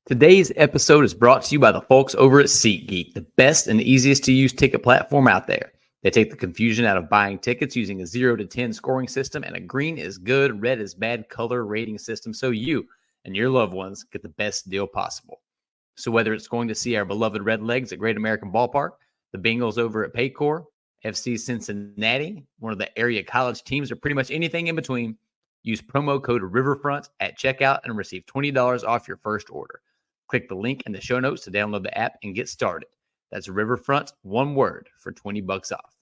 Today's episode is brought to you by the folks over at SeatGeek, the best and easiest to use ticket platform out there. They take the confusion out of buying tickets using a 0 to 10 scoring system and a green is good, red is bad color rating system so you and your loved ones get the best deal possible. So whether it's going to see our beloved Redlegs at Great American Ballpark, the Bengals over at Paycor, FC Cincinnati, one of the area college teams, or pretty much anything in between, use promo code Riverfront at checkout and receive $20 off your first order. Click the link in the show notes to download the app and get started. That's Riverfront, one word, for $20 off.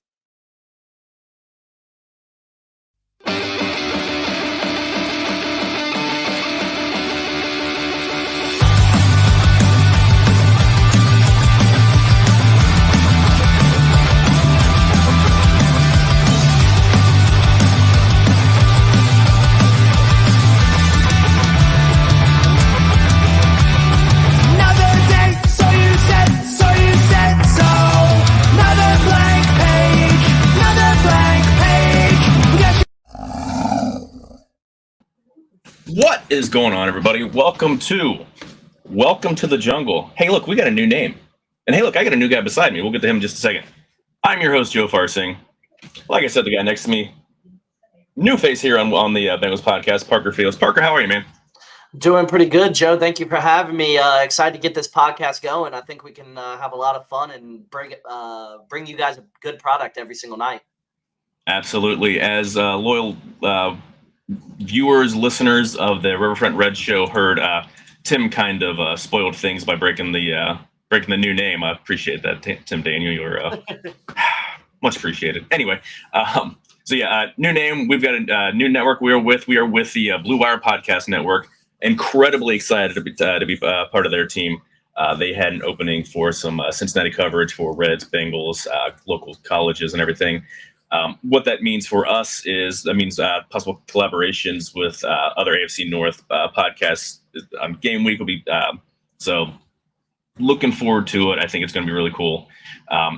What is going on, everybody? Welcome to the jungle. Hey, look, we got a new name. And hey, look, I got a new guy beside me. We'll get to him in just a second. I'm your host, Joe Farsing. Like I said, the guy next to me, new face here on the Bengals podcast, Parker Fields. Parker, how are you, man? Doing pretty good, Joe. Thank you for having me. Excited to get this podcast going. I think we can have a lot of fun and bring you guys a good product every single night. Absolutely. As loyal viewers, listeners of the Riverfront Red Show heard, Tim kind of spoiled things by breaking the new name. I appreciate that, Tim Daniel. You're much appreciated. Anyway, new name. We've got a new network. We are with the Blue Wire Podcast Network. Incredibly excited to be part of their team. They had an opening for some Cincinnati coverage for Reds, Bengals, local colleges, and everything. What that means for us is possible collaborations with other AFC North podcasts. Game week will be so looking forward to it. I think it's going to be really cool.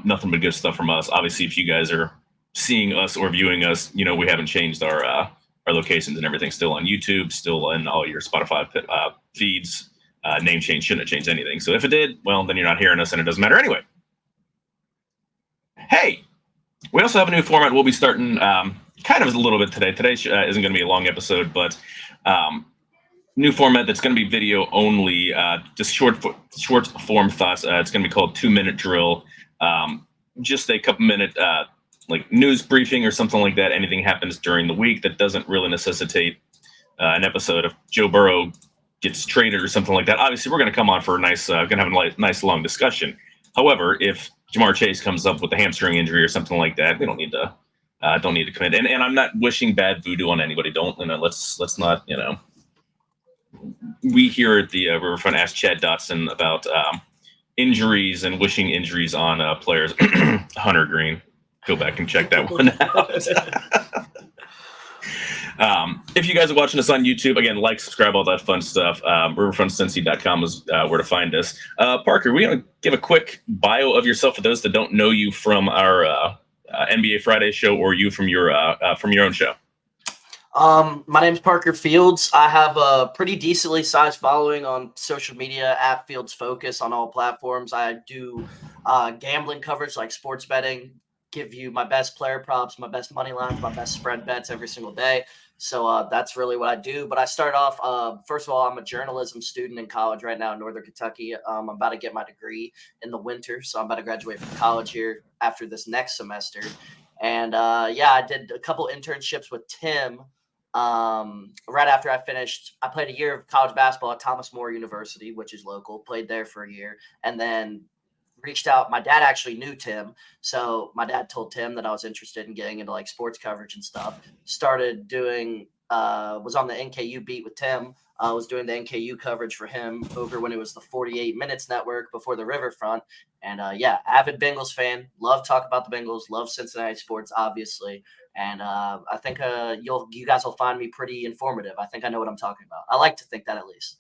Nothing but good stuff from us. Obviously, if you guys are seeing us or viewing us, we haven't changed our locations and everything. Still on YouTube, still in all your Spotify feeds. Name change shouldn't have changed anything. So if it did, well, then you're not hearing us and it doesn't matter anyway. Hey. We also have a new format we'll be starting kind of a little bit today. Today isn't going to be a long episode, but new format that's going to be video only, just short form thoughts. It's going to be called 2-Minute Drill. Just a couple minute like news briefing or something like that. Anything happens during the week that doesn't really necessitate an episode. If Joe Burrow gets traded or something like that, obviously we're going to come on for a nice, going to have a nice long discussion. However, if Ja'Marr Chase comes up with a hamstring injury or something like that, we don't need to commit. And I'm not wishing bad voodoo on anybody. Let's not, we here at the Riverfront asked Chad Dotson about injuries and wishing injuries on players. Hunter Green, go back and check that one out. If you guys are watching us on YouTube, again, like, subscribe, all that fun stuff. RiverfrontCincy.com is where to find us. Parker, we're going to give a quick bio of yourself for those that don't know you from our NBA Friday show or you from your own show. My name's Parker Fields. I have a pretty decently sized following on social media at Fields Focus on all platforms. I do gambling coverage like sports betting, give you my best player props, my best money lines, my best spread bets every single day. So that's really what I do. But I start off, first of all, I'm a journalism student in college right now in Northern Kentucky. I'm about to get my degree in the winter. So I'm about to graduate from college here after this next semester. And I did a couple internships with Tim right after I finished. I played a year of college basketball at Thomas More University, which is local, played there for a year. And then reached out. My dad actually knew Tim. So my dad told Tim that I was interested in getting into like sports coverage and stuff. Started doing, was on the NKU beat with Tim. Was doing the NKU coverage for him over when it was the 48 Minutes Network before the Riverfront. And avid Bengals fan. Love talk about the Bengals. Love Cincinnati sports, obviously. And I think you guys will find me pretty informative. I think I know what I'm talking about. I like to think that at least.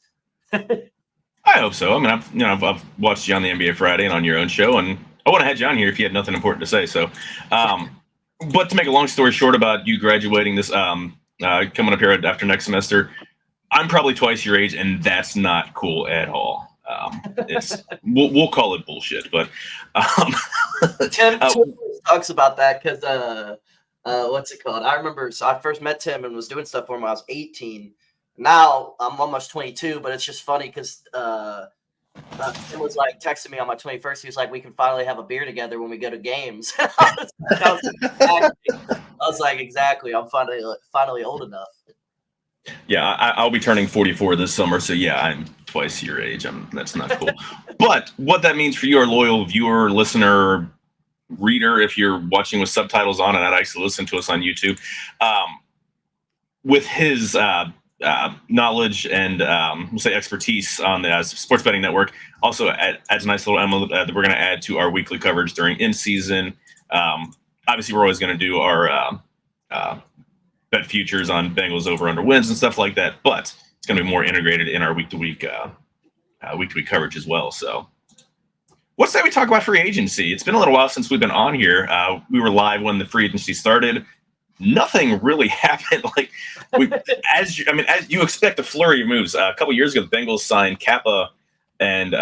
I hope so. I mean, I've watched you on the NBA Friday and on your own show, and I would have had you on here if you had nothing important to say. So, but to make a long story short about you graduating this, coming up here after next semester, I'm probably twice your age, and that's not cool at all. We'll call it bullshit, but Tim talks about that because what's it called? I remember, so I first met Tim and was doing stuff for him when I was 18. Now I'm almost 22, but it's just funny because Tim was like texting me on my 21st. He was like, "We can finally have a beer together when we go to games." I was like, exactly. I'm finally old enough. Yeah, I'll be turning 44 this summer, so yeah, I'm twice your age. That's not cool. But what that means for you, our loyal viewer, listener, reader, if you're watching with subtitles on and not actually listen to us on YouTube, with his knowledge and we'll say expertise on the Sports Betting Network, also adds a nice little element that we're going to add to our weekly coverage during in season. Obviously, we're always going to do our bet futures on Bengals over under wins and stuff like that, but it's going to be more integrated in our week to week coverage as well. So what's that we talk about free agency? It's been a little while since we've been on here. We were live when the free agency started. Nothing really happened. As you expect, a flurry of moves. A couple years ago, the Bengals signed Kappa and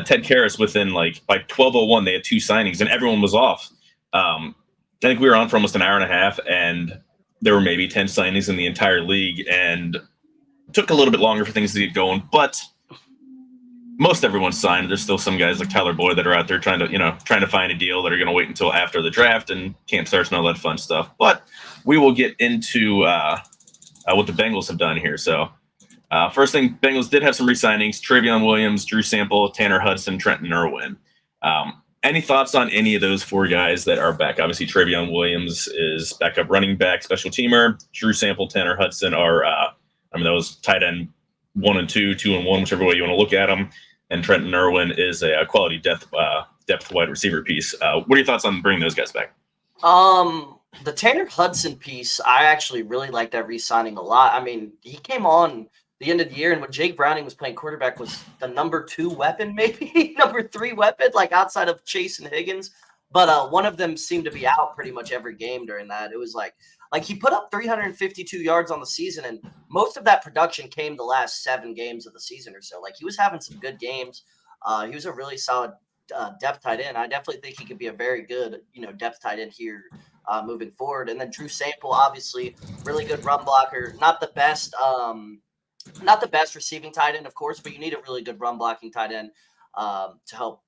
Ted Karras within by 12:01. They had 2 signings, and everyone was off. I think we were on for almost an hour and a half, and there were maybe 10 signings in the entire league, and it took a little bit longer for things to get going. But most everyone signed. There's still some guys like Tyler Boyd that are out there trying to find a deal that are going to wait until after the draft and camp starts and all that fun stuff. But we will get into what the Bengals have done here. So first thing, Bengals did have some re-signings: Travion Williams, Drew Sample, Tanner Hudson, Trenton Irwin. Any thoughts on any of those 4 guys that are back? Obviously, Travion Williams is backup running back, special teamer. Drew Sample, Tanner Hudson are, those tight end 1 and 2, 2 and 1, whichever way you want to look at them. And Trenton Irwin is a quality depth wide receiver piece. What are your thoughts on bringing those guys back? The Tanner Hudson piece, I actually really like that re-signing a lot. I mean, he came on the end of the year, and when Jake Browning was playing quarterback, was the number 2 weapon, maybe number 3 weapon, outside of Chase and Higgins. But one of them seemed to be out pretty much every game during that. It was like he put up 352 yards on the season, and most of that production came the last 7 games of the season or so. He was having some good games. He was a really solid depth tight end. I definitely think he could be a very good, depth tight end here moving forward. And then Drew Sample, obviously, really good run blocker. Not the best receiving tight end, of course, but you need a really good run blocking tight end to help,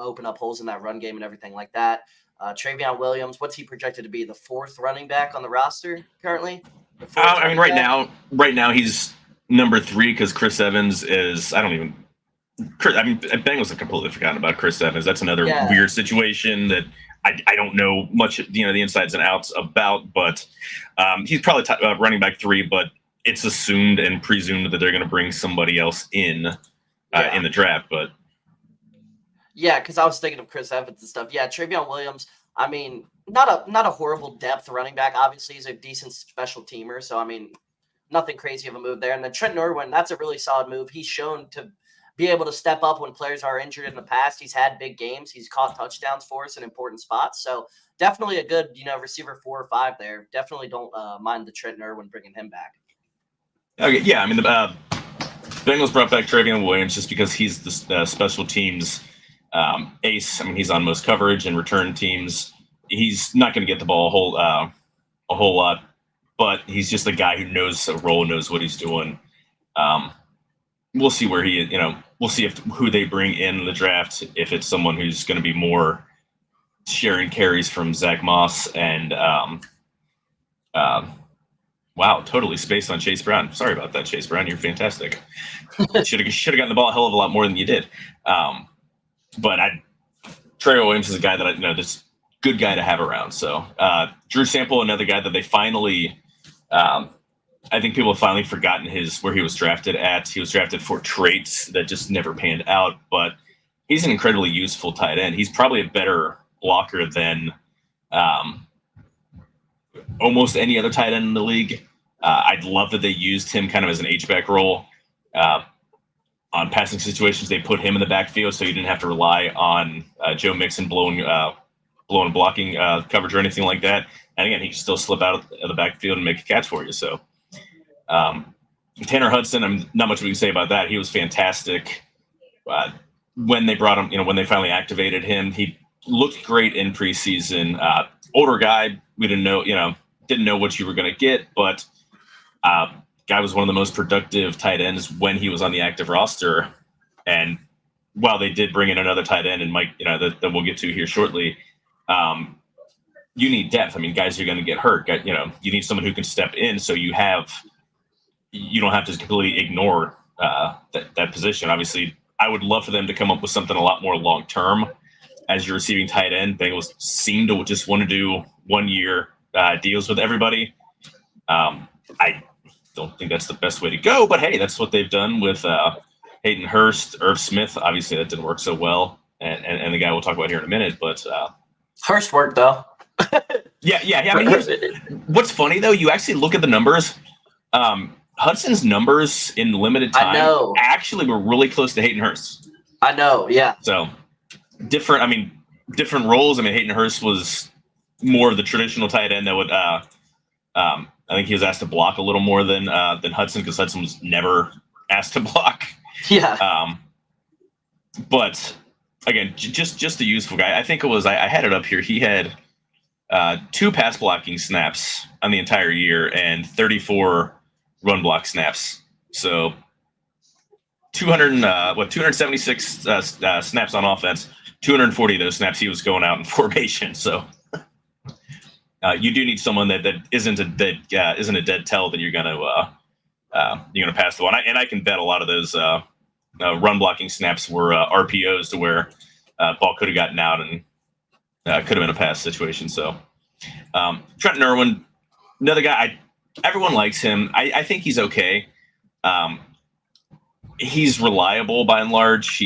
open up holes in that run game and everything like that. Travion Williams, what's he projected to be? The 4th running back on the roster currently? Right now he's number 3 because Chris Evans is. Bengals have completely forgotten about Chris Evans. That's another weird situation that I don't know much, the insides and outs about, but he's probably running back 3, but it's assumed and presumed that they're going to bring somebody else in the draft. But yeah, because I was thinking of Chris Evans and stuff. Yeah, Travion Williams, not a horrible depth running back. Obviously, he's a decent special teamer, so nothing crazy of a move there. And then Trenton Irwin, that's a really solid move. He's shown to be able to step up when players are injured in the past. He's had big games. He's caught touchdowns for us in important spots. So definitely a good, receiver 4 or 5 there. Definitely don't mind the Trenton Irwin bringing him back. Okay, yeah, the Bengals brought back Travion Williams just because he's the special teams ace. He's on most coverage and return teams. He's not going to get the ball a whole lot, but he's just a guy who knows a role, knows what he's doing. We'll see where he, we'll see who they bring in the draft. If it's someone who's going to be more sharing carries from Zach Moss and wow, totally spaced on Chase Brown. Sorry about that, Chase Brown. You're fantastic. Should have gotten the ball a hell of a lot more than you did. But Travion Williams is a guy that this good guy to have around. So Drew Sample, another guy that they finally, I think people have finally forgotten where he was drafted at. He was drafted for traits that just never panned out, but he's an incredibly useful tight end. He's probably a better blocker than almost any other tight end in the league. I'd love that they used him kind of as an H-back role. On passing situations, they put him in the backfield so you didn't have to rely on Joe Mixon blowing blocking coverage or anything like that. And again, he can still slip out of the backfield and make a catch for you. So Tanner Hudson, not much we can say about that. He was fantastic when they brought him, when they finally activated him, he looked great in preseason. Older guy, we didn't know what you were going to get, but guy was one of the most productive tight ends when he was on the active roster. And while they did bring in another tight end, and Mike, that we'll get to here shortly, you need depth. I mean, guys are going to get hurt. You need someone who can step in, so you don't have to completely ignore that position. Obviously, I would love for them to come up with something a lot more long term as your receiving tight end. Bengals seem to just want to do 1 year deals with everybody. I don't think that's the best way to go, but hey, that's what they've done with Hayden Hurst, Irv Smith. Obviously, that didn't work so well, and the guy we'll talk about here in a minute. But Hurst worked though. Yeah. I mean, what's funny though, you actually look at the numbers. Hudson's numbers in limited time actually were really close to Hayden Hurst. I know, yeah. So different roles. I mean, Hayden Hurst was more of the traditional tight end that would. I think he was asked to block a little more than Hudson, because Hudson was never asked to block. Yeah. But again, just the useful guy. I think it was. I had it up here. He had 2 pass blocking snaps on the entire year and 34 run block snaps. So 276 snaps on offense. 240 of those snaps he was going out in formation. So you do need someone that isn't a dead tell that you're gonna pass the one. And I can bet a lot of those run blocking snaps were RPOs to where ball could have gotten out and could have been a pass situation. So Trenton Irwin, another guy. Everyone likes him. I think he's okay. He's reliable by and large.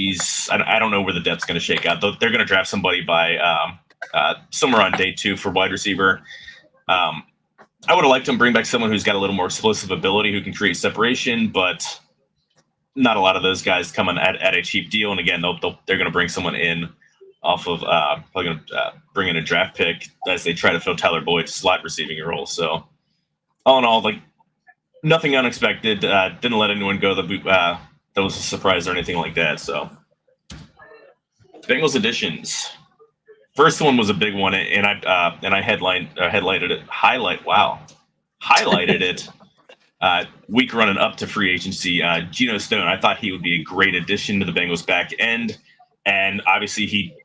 I don't know where the depth's going to shake out. They're going to draft somebody by somewhere on day 2 for wide receiver. I would have liked him bring back someone who's got a little more explosive ability, who can create separation, but not a lot of those guys coming at a cheap deal. And again, they're going to bring someone in off of probably going to bring in a draft pick as they try to fill Tyler Boyd's slot receiving role. So all in all, nothing unexpected. Didn't let anyone go that was a surprise or anything like that. So Bengals additions. First one was a big one, and I highlighted it. Week running up to free agency, Geno Stone. I thought he would be a great addition to the Bengals back end, and obviously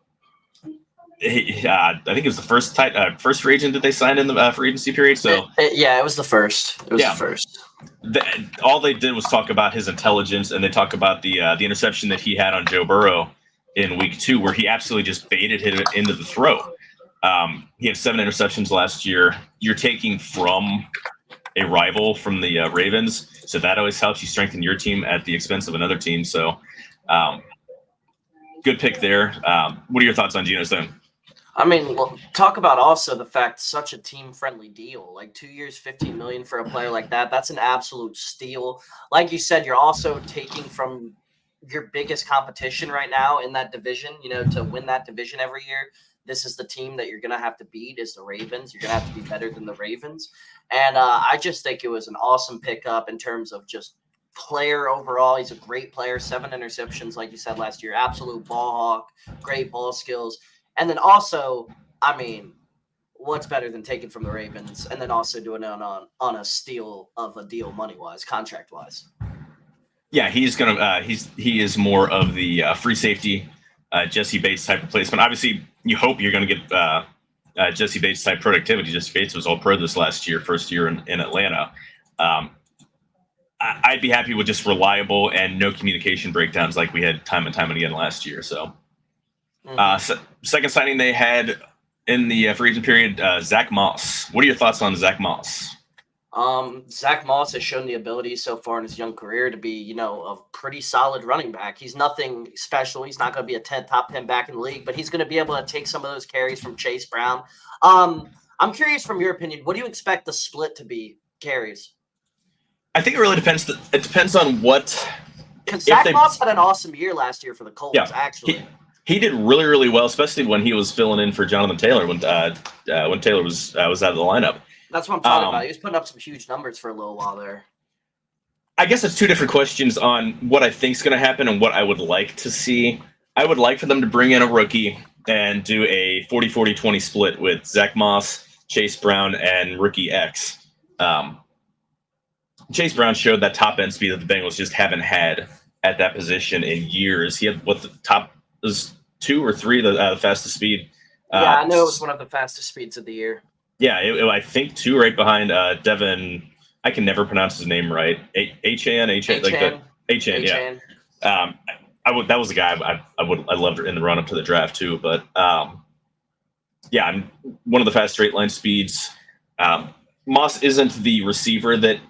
I think it was the first free agent that they signed in the free agency period. So it was the first. It was the first. All they did was talk about his intelligence, and they talk about the interception that he had on Joe Burrow in week 2, where he absolutely just baited him into the throw. He had 7 interceptions last year. You're taking from a rival from the Ravens, so that always helps you strengthen your team at the expense of another team. So good pick there. What are your thoughts on Geno Stone? I mean, talk about also the fact such a team-friendly deal. 2 years, $15 million for a player like that. That's an absolute steal. Like you said, you're also taking from your biggest competition right now in that division, to win that division every year. This is the team that you're going to have to beat, is the Ravens. You're going to have to be better than the Ravens. And I just think it was an awesome pickup in terms of just player overall. He's a great player. 7 interceptions, like you said, last year. Absolute ball hawk, great ball skills. And then also, I mean, what's better than taking from the Ravens and then also doing it on a steal of a deal money-wise, contract-wise? Yeah, he is more of the free safety, Jesse Bates type of placement. Obviously, you hope you're going to get Jesse Bates type productivity. Jesse Bates was all pro this last year, first year in Atlanta. I'd be happy with just reliable and no communication breakdowns like we had time and time again last year. So, second signing they had in the free agent period, Zach Moss. What are your thoughts on Zach Moss? Zach Moss has shown the ability so far in his young career to be, a pretty solid running back. He's nothing special. He's not going to be a top 10 back in the league, but he's going to be able to take some of those carries from Chase Brown. I'm curious from your opinion, what do you expect the split to be carries? I think it really depends. It depends on what. Because Zach Moss had an awesome year last year for the Colts, actually. He did really, really well, especially when he was filling in for Jonathan Taylor when Taylor was out of the lineup. That's what I'm talking about. He was putting up some huge numbers for a little while there. I guess it's two different questions on what I think is going to happen and what I would like to see. I would like for them to bring in a rookie and do a 40-40-20 split with Zach Moss, Chase Brown, and rookie X. Chase Brown showed that top end speed that the Bengals just haven't had at that position in years. He had the top was 2 or 3 the fastest speed. Yeah, I know it was one of the fastest speeds of the year. Yeah, I think 2 right behind Devin. I can never pronounce his name right. H-A-N, like the H-A-N, yeah. That was the guy I loved in the run up to the draft too. But yeah, I'm one of the fast straight line speeds. Moss isn't the receiver that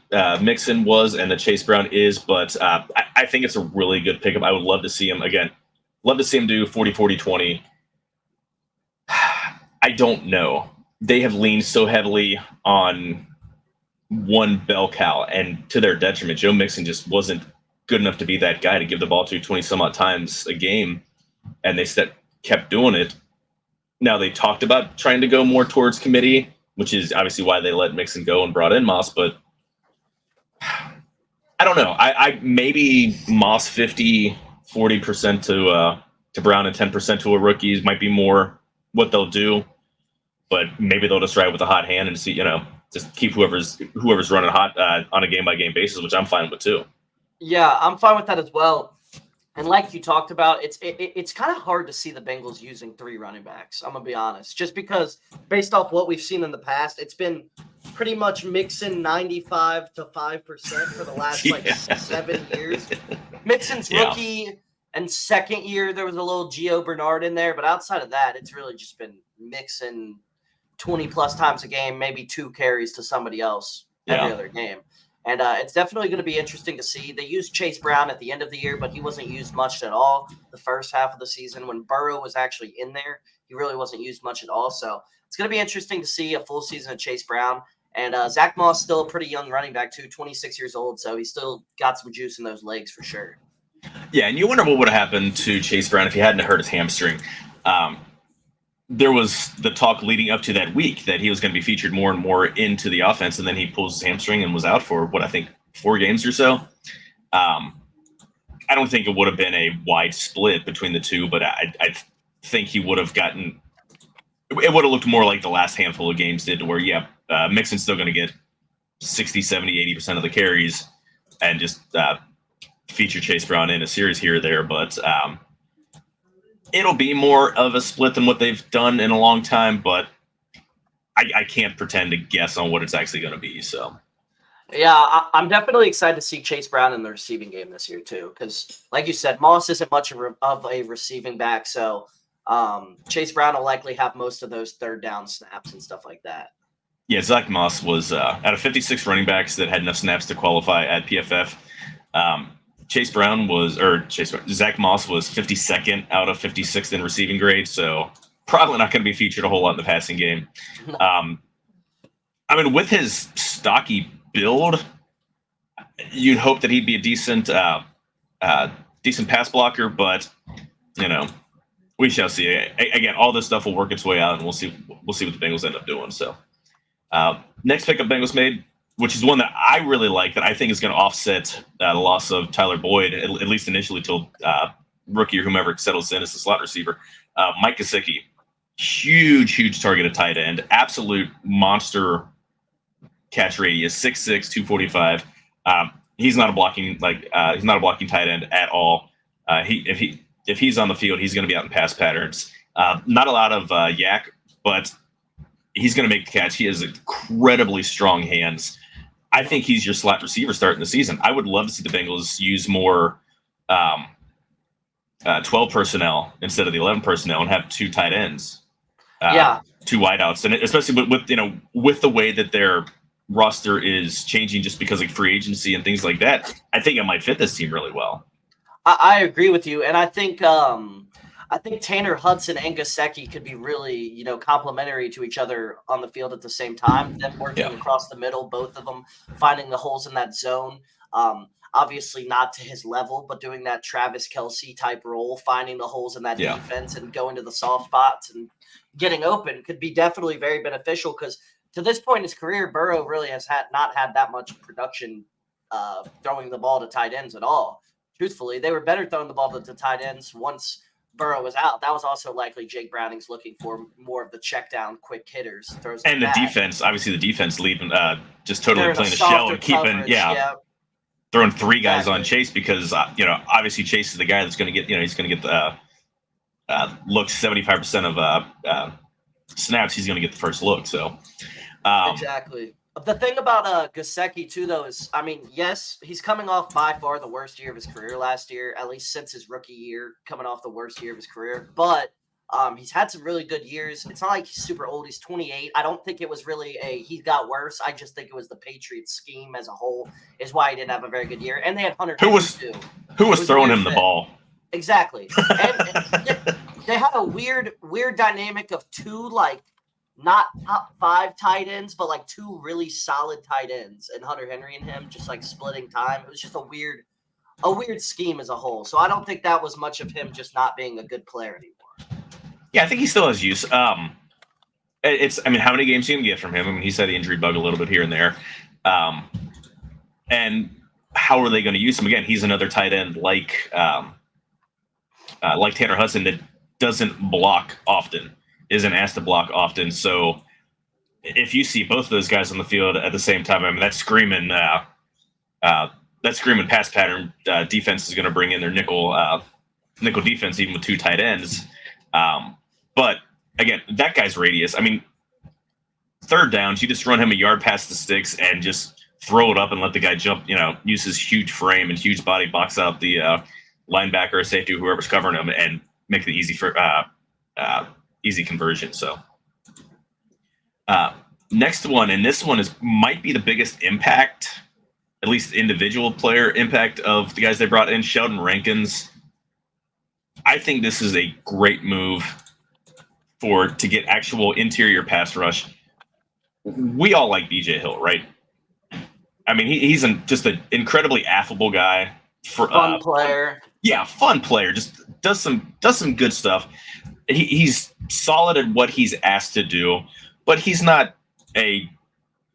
Mixon was and that Chase Brown is, but I think it's a really good pickup. I would love to see him again. Love to see him do 40-40-20. I don't know. They have leaned so heavily on one bell cow, and to their detriment, Joe Mixon just wasn't good enough to be that guy to give the ball to 20 some odd times a game, and they kept doing it. Now they talked about trying to go more towards committee, which is obviously why they let Mixon go and brought in Moss, but I don't know. I maybe Moss 40% to Brown and 10% to a rookie might be more what they'll do, but maybe they'll just ride with a hot hand and see, just keep whoever's running hot on a game by game basis, which I'm fine with too. Yeah, I'm fine with that as well. And like you talked about, it's kind of hard to see the Bengals using 3 running backs. I'm gonna be honest, just because based off what we've seen in the past, it's been pretty much Mixon 95 to 5% for the last 7 years. Mixon's rookie and second year there was a little Gio Bernard in there, but outside of that, it's really just been Mixon 20 plus times a game, maybe 2 carries to somebody else every other game. And it's definitely going to be interesting to see. They used Chase Brown at the end of the year, but he wasn't used much at all the first half of the season. When Burrow was actually in there, he really wasn't used much at all. So it's going to be interesting to see a full season of Chase Brown. And Zach Moss, still a pretty young running back too, 26 years old. So he's still got some juice in those legs for sure. Yeah, and you wonder what would have happened to Chase Brown if he hadn't hurt his hamstring. There was the talk leading up to that week that he was going to be featured more and more into the offense, and then he pulls his hamstring and was out for, 4 games or so. I don't think it would have been a wide split between the two, but I think he would have gotten – it would have looked more like the last handful of games did, where, Mixon's still going to get 60, 70, 80% of the carries and just feature Chase Brown in a series here or there, but it'll be more of a split than what they've done in a long time, but I can't pretend to guess on what it's actually going to be. So, yeah, I'm definitely excited to see Chase Brown in the receiving game this year too, because like you said, Moss isn't much of a receiving back, so Chase Brown will likely have most of those third down snaps and stuff like that. Yeah, Zach Moss was out of 56 running backs that had enough snaps to qualify at PFF. Zach Moss was 52nd out of 56th in receiving grade, so probably not going to be featured a whole lot in the passing game. With his stocky build, you'd hope that he'd be a decent pass blocker, but we shall see. Again, all this stuff will work its way out, and we'll see what the Bengals end up doing. So, next pickup Bengals made, which is one that I really like, that I think is going to offset the loss of Tyler Boyd, at least initially, till rookie or whomever settles in as the slot receiver. Mike Gesicki, huge target at tight end, absolute monster catch radius, 6'6", 245. He's not a blocking tight end at all. If he's on the field, he's going to be out in pass patterns. Not a lot of yak, but he's going to make the catch. He has incredibly strong hands. I think he's your slot receiver starting the season. I would love to see the Bengals use more 12 personnel instead of the 11 personnel and have 2 tight ends, 2 wideouts, and especially with the way that their roster is changing just because of free agency and things like that. I think it might fit this team really well. I agree with you, and I think Tanner Hudson and Gesicki could be really, complementary to each other on the field at the same time. Them working across the middle, both of them finding the holes in that zone. Obviously not to his level, but doing that Travis Kelce type role, finding the holes in that defense and going to the soft spots and getting open could be definitely very beneficial, because to this point in his career, Burrow really has not had that much production throwing the ball to tight ends at all. Truthfully, they were better throwing the ball to tight ends once Burrow was out. That was also likely Jake Browning's looking for more of the check down, quick hitters. Throws And like the that. defense, obviously, the defense leaving, just totally They're in a playing the shell softer and keeping, coverage, throwing three guys on Exactly. Chase because obviously Chase is the guy that's going to get he's going to get the looks 75% of snaps. He's going to get the first look. So Exactly. The thing about Gesicki too, though, is yes, he's coming off by far the worst year of his career last year, at least since his rookie year, coming off the worst year of his career. But he's had some really good years. It's not like he's super old. He's 28. I don't think it was really he got worse. I just think it was the Patriots scheme as a whole is why he didn't have a very good year. And they had Hunter Who was- Henry, too. who It was was throwing weird him the fit. ball? Exactly. And they had a weird dynamic of two, like, not top 5 tight ends, but like 2 really solid tight ends, and Hunter Henry and him just like splitting time. It was just a weird scheme as a whole. So I don't think that was much of him just not being a good player anymore. Yeah, I think he still has use. How many games are you going to get from him? I mean, he's had the injury bug a little bit here and there. And how are they going to use him? Again, he's another tight end like Tanner Hudson that doesn't block often, isn't asked to block often. So if you see both of those guys on the field at the same time, I mean, that's screaming pass pattern defense is going to bring in their nickel defense, even with 2 tight ends. But again, that guy's radius. I mean, third downs, you just run him a yard past the sticks and just throw it up and let the guy jump, use his huge frame and huge body, box out the linebacker or safety, whoever's covering him, and make it easy for easy conversion. So next one, and this one might be the biggest impact, at least individual player impact of the guys they brought in, Sheldon Rankins. I think this is a great move to get actual interior pass rush. We all like BJ Hill, right? I mean, he's just an incredibly affable guy. Fun player. Yeah, fun player. Just does some good stuff. He's solid at what he's asked to do, but he's not a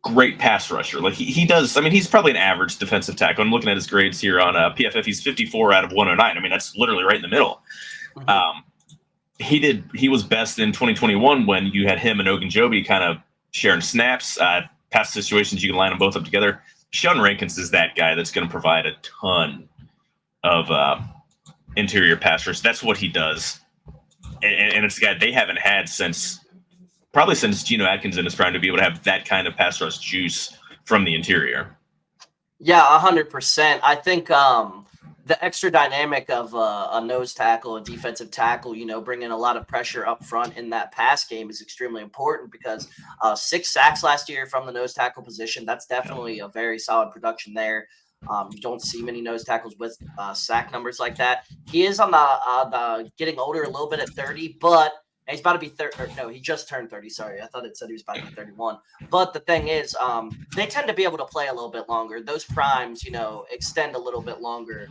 great pass rusher. Like he does. I mean, he's probably an average defensive tackle. I'm looking at his grades here on PFF. He's 54 out of 109. I mean, that's literally right in the middle. Mm-hmm. He was best in 2021 when you had him and Ogunjobi kind of sharing snaps, pass situations. You can line them both up together. Sheldon Rankins is that guy that's going to provide a ton of interior pass rush. That's what he does. And it's a guy they haven't had probably since Geno Atkins in his prime, to be able to have that kind of pass rush juice from the interior. Yeah, 100%. I think the extra dynamic of a nose tackle, a defensive tackle, bringing a lot of pressure up front in that pass game is extremely important because 6 sacks last year from the nose tackle position. That's definitely a very solid production there. You don't see many nose tackles with sack numbers like that. He is on the getting older a little bit at 30, but he's about to be 30. No, he just turned 30. Sorry, I thought it said he was about to be 31. But the thing is, they tend to be able to play a little bit longer. Those primes, extend a little bit longer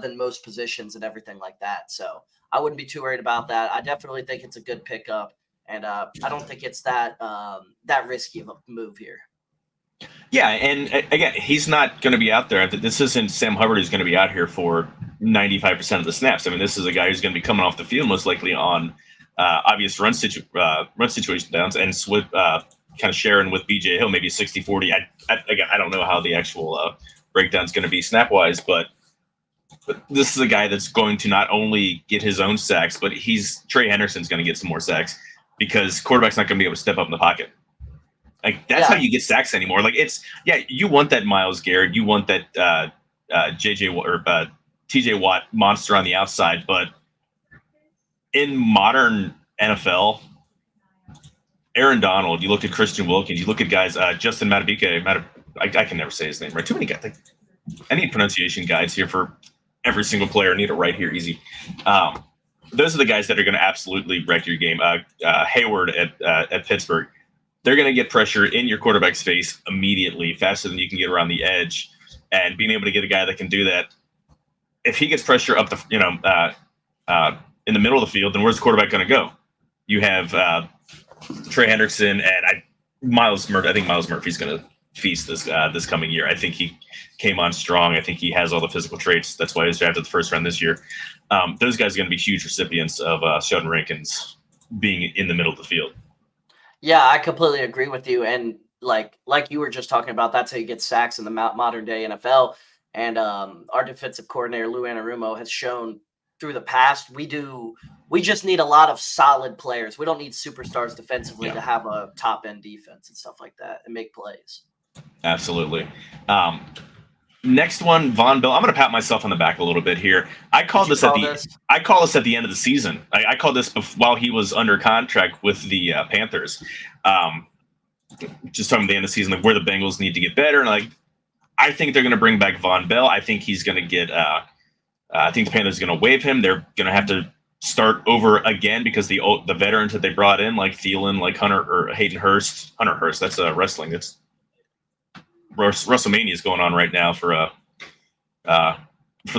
than most positions and everything like that. So I wouldn't be too worried about that. I definitely think it's a good pickup, and I don't think it's that risky of a move here. Yeah, and again, he's not going to be out there. This isn't Sam Hubbard who's going to be out here for 95% of the snaps. I mean, this is a guy who's going to be coming off the field most likely on obvious run situation downs and with kind of sharing with BJ Hill, maybe 60-40. I don't know how the actual breakdown is going to be snap-wise, but this is a guy that's going to not only get his own sacks, but Trey Henderson's going to get some more sacks because quarterback's not going to be able to step up in the pocket. Like that's how you get sacks anymore. Like you want that Myles Garrett, you want that TJ Watt monster on the outside, but in modern NFL, Aaron Donald, you look at Christian Wilkins, you look at guys, Justin Madubuike, I can never say his name right. Too many guys. Like, I need pronunciation guides here for every single player. I need it right here, easy. Those are the guys that are going to absolutely wreck your game. Hayward at Pittsburgh. They're going to get pressure in your quarterback's face immediately, faster than you can get around the edge. And being able to get a guy that can do that, if he gets pressure up in the middle of the field, then where's the quarterback going to go? You have Trey Hendrickson and Myles Murphy. I think Myles Murphy's going to feast this coming year. I think he came on strong. I think he has all the physical traits. That's why he was drafted the first round this year. Those guys are going to be huge recipients of Sheldon Rankins being in the middle of the field. Yeah, I completely agree with you. And like you were just talking about, that's how you get sacks in the modern day NFL. And our defensive coordinator, Lou Anarumo, has shown through the past, we just need a lot of solid players. We don't need superstars defensively to have a top end defense and stuff like that and make plays. Absolutely. Next one, Vonn Bell. I'm going to pat myself on the back a little bit here. I call this at the end of the season. I called this while he was under contract with the Panthers. Just talking about the end of the season, like where the Bengals need to get better. And like, I think they're going to bring back Vonn Bell. I think he's going to get. I think the Panthers are going to waive him. They're going to have to start over again because the veterans that they brought in, like Thielen, like Hayden Hurst. Hunter Hurst. That's wrestling. That's WrestleMania is going on right now for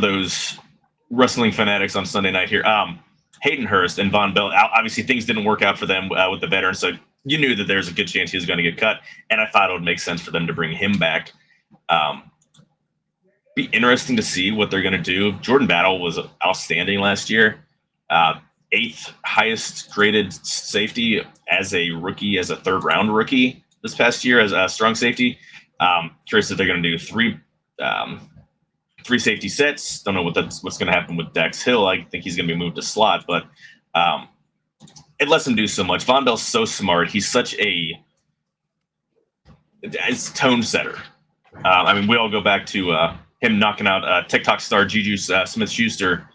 those wrestling fanatics on Sunday night here. Hayden Hurst and Vonn Bell. Obviously, things didn't work out for them with the veterans, so you knew that there's a good chance he was going to get cut. And I thought it would make sense for them to bring him back. Be interesting to see what they're going to do. Jordan Battle was outstanding last year. 8th highest graded safety as a rookie, as a third round rookie this past year as a strong safety. Curious if they're going to do three safety sets. Don't know what's going to happen with Dax Hill. I think he's going to be moved to slot, but it lets him do so much. Vonn Bell's so smart. He's such a tone setter. I mean, we all go back to him knocking out TikTok star Juju Smith-Schuster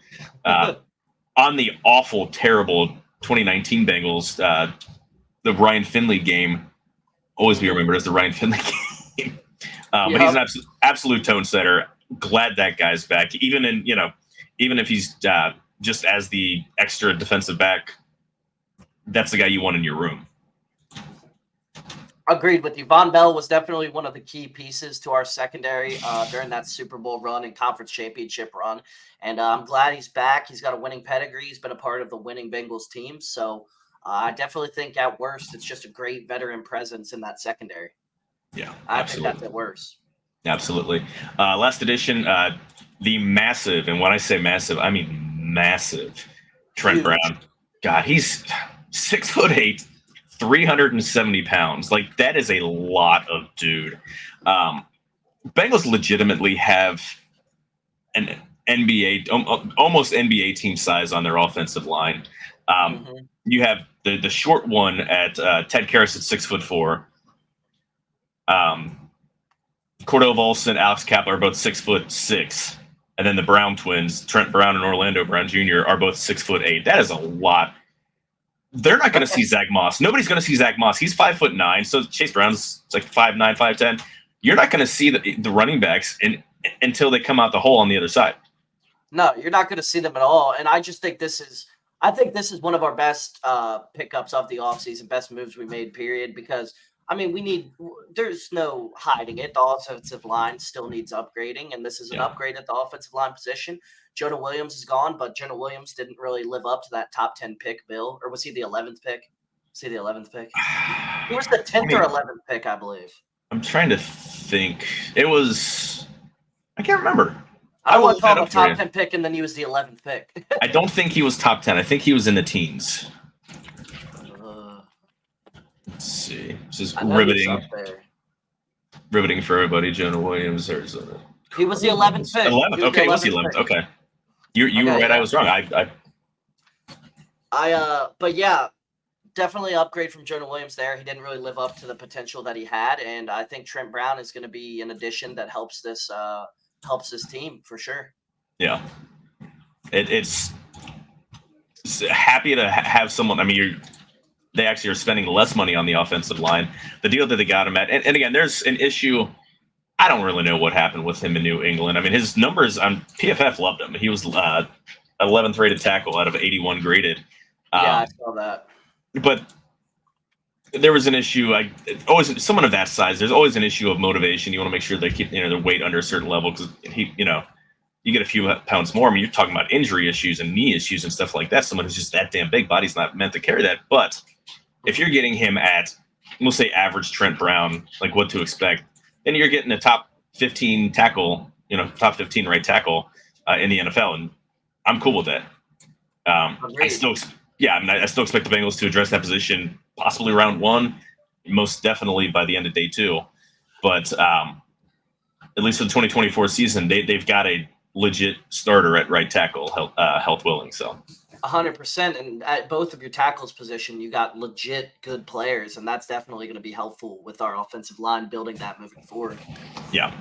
on the awful, terrible 2019 Bengals, the Ryan Finley game. Always be remembered as the Ryan Finley game. But he's an absolute tone setter. Glad that guy's back. Even if he's just as the extra defensive back, that's the guy you want in your room. Agreed with you. Vonn Bell was definitely one of the key pieces to our secondary during that Super Bowl run and conference championship run. And I'm glad he's back. He's got a winning pedigree. He's been a part of the winning Bengals team. So I definitely think at worst, it's just a great veteran presence in that secondary. Yeah, I think that's at worst. Absolutely. Last edition, the massive, and when I say massive, I mean massive, Trent Brown. God, he's 6'8", 370 pounds. Like, that is a lot of dude. Bengals legitimately have an NBA, almost NBA team size on their offensive line. You have the short one at Ted Karras at 6'4". Cordell Volson, Alex Kapler are both 6'6", and then the Brown twins, Trent Brown and Orlando Brown Jr., are both 6'8". That is a lot. They're not going to see Zach Moss. Nobody's going to see Zach Moss. He's 5'9", so Chase Brown's like 5'9", 5'10". You're not going to see the running backs until they come out the hole on the other side. No, you're not going to see them at all. And I just think this is one of our best pickups of the offseason, best moves we made, period, because I mean, there's no hiding it. The offensive line still needs upgrading, and this is an upgrade at the offensive line position. Jonah Williams is gone, but Jonah Williams didn't really live up to that top 10 pick, Bill. Or was he the 11th pick? Was he the 11th pick? He was the 10th or 11th pick, I believe. I'm trying to think. It was – I can't remember. I want to call him a top 10 pick, and then he was the 11th pick. I don't think he was top 10. I think he was in the teens. Let's see. This is riveting. Riveting for everybody. Jonah Williams, Arizona. He was the 11th pick. 11th. Okay, he was the 11th. Okay. You were right. I was wrong. But yeah, definitely upgrade from Jonah Williams there. He didn't really live up to the potential that he had, and I think Trent Brown is going to be an addition that helps this team for sure. Yeah. It's happy to have someone. I mean, they actually are spending less money on the offensive line. The deal that they got him at, and again, there's an issue. I don't really know what happened with him in New England. I mean, his numbers on PFF loved him. He was 11th rated tackle out of 81 graded. Yeah, I saw that. But there was an issue. Always someone of that size. There's always an issue of motivation. You want to make sure they keep their weight under a certain level because you get a few pounds more. I mean, you're talking about injury issues and knee issues and stuff like that. Someone who's just that damn big, body's not meant to carry that. But if you're getting him at, we'll say, average Trent Brown, like what to expect, then you're getting a top 15 tackle, top 15 right tackle in the NFL, and I'm cool with that. I still expect the Bengals to address that position possibly round one, most definitely by the end of day two. But at least for the 2024 season, they've got a legit starter at right tackle, health willing. So 100%. And at both of your tackles position, you got legit good players, and that's definitely going to be helpful with our offensive line building that moving forward. Yeah.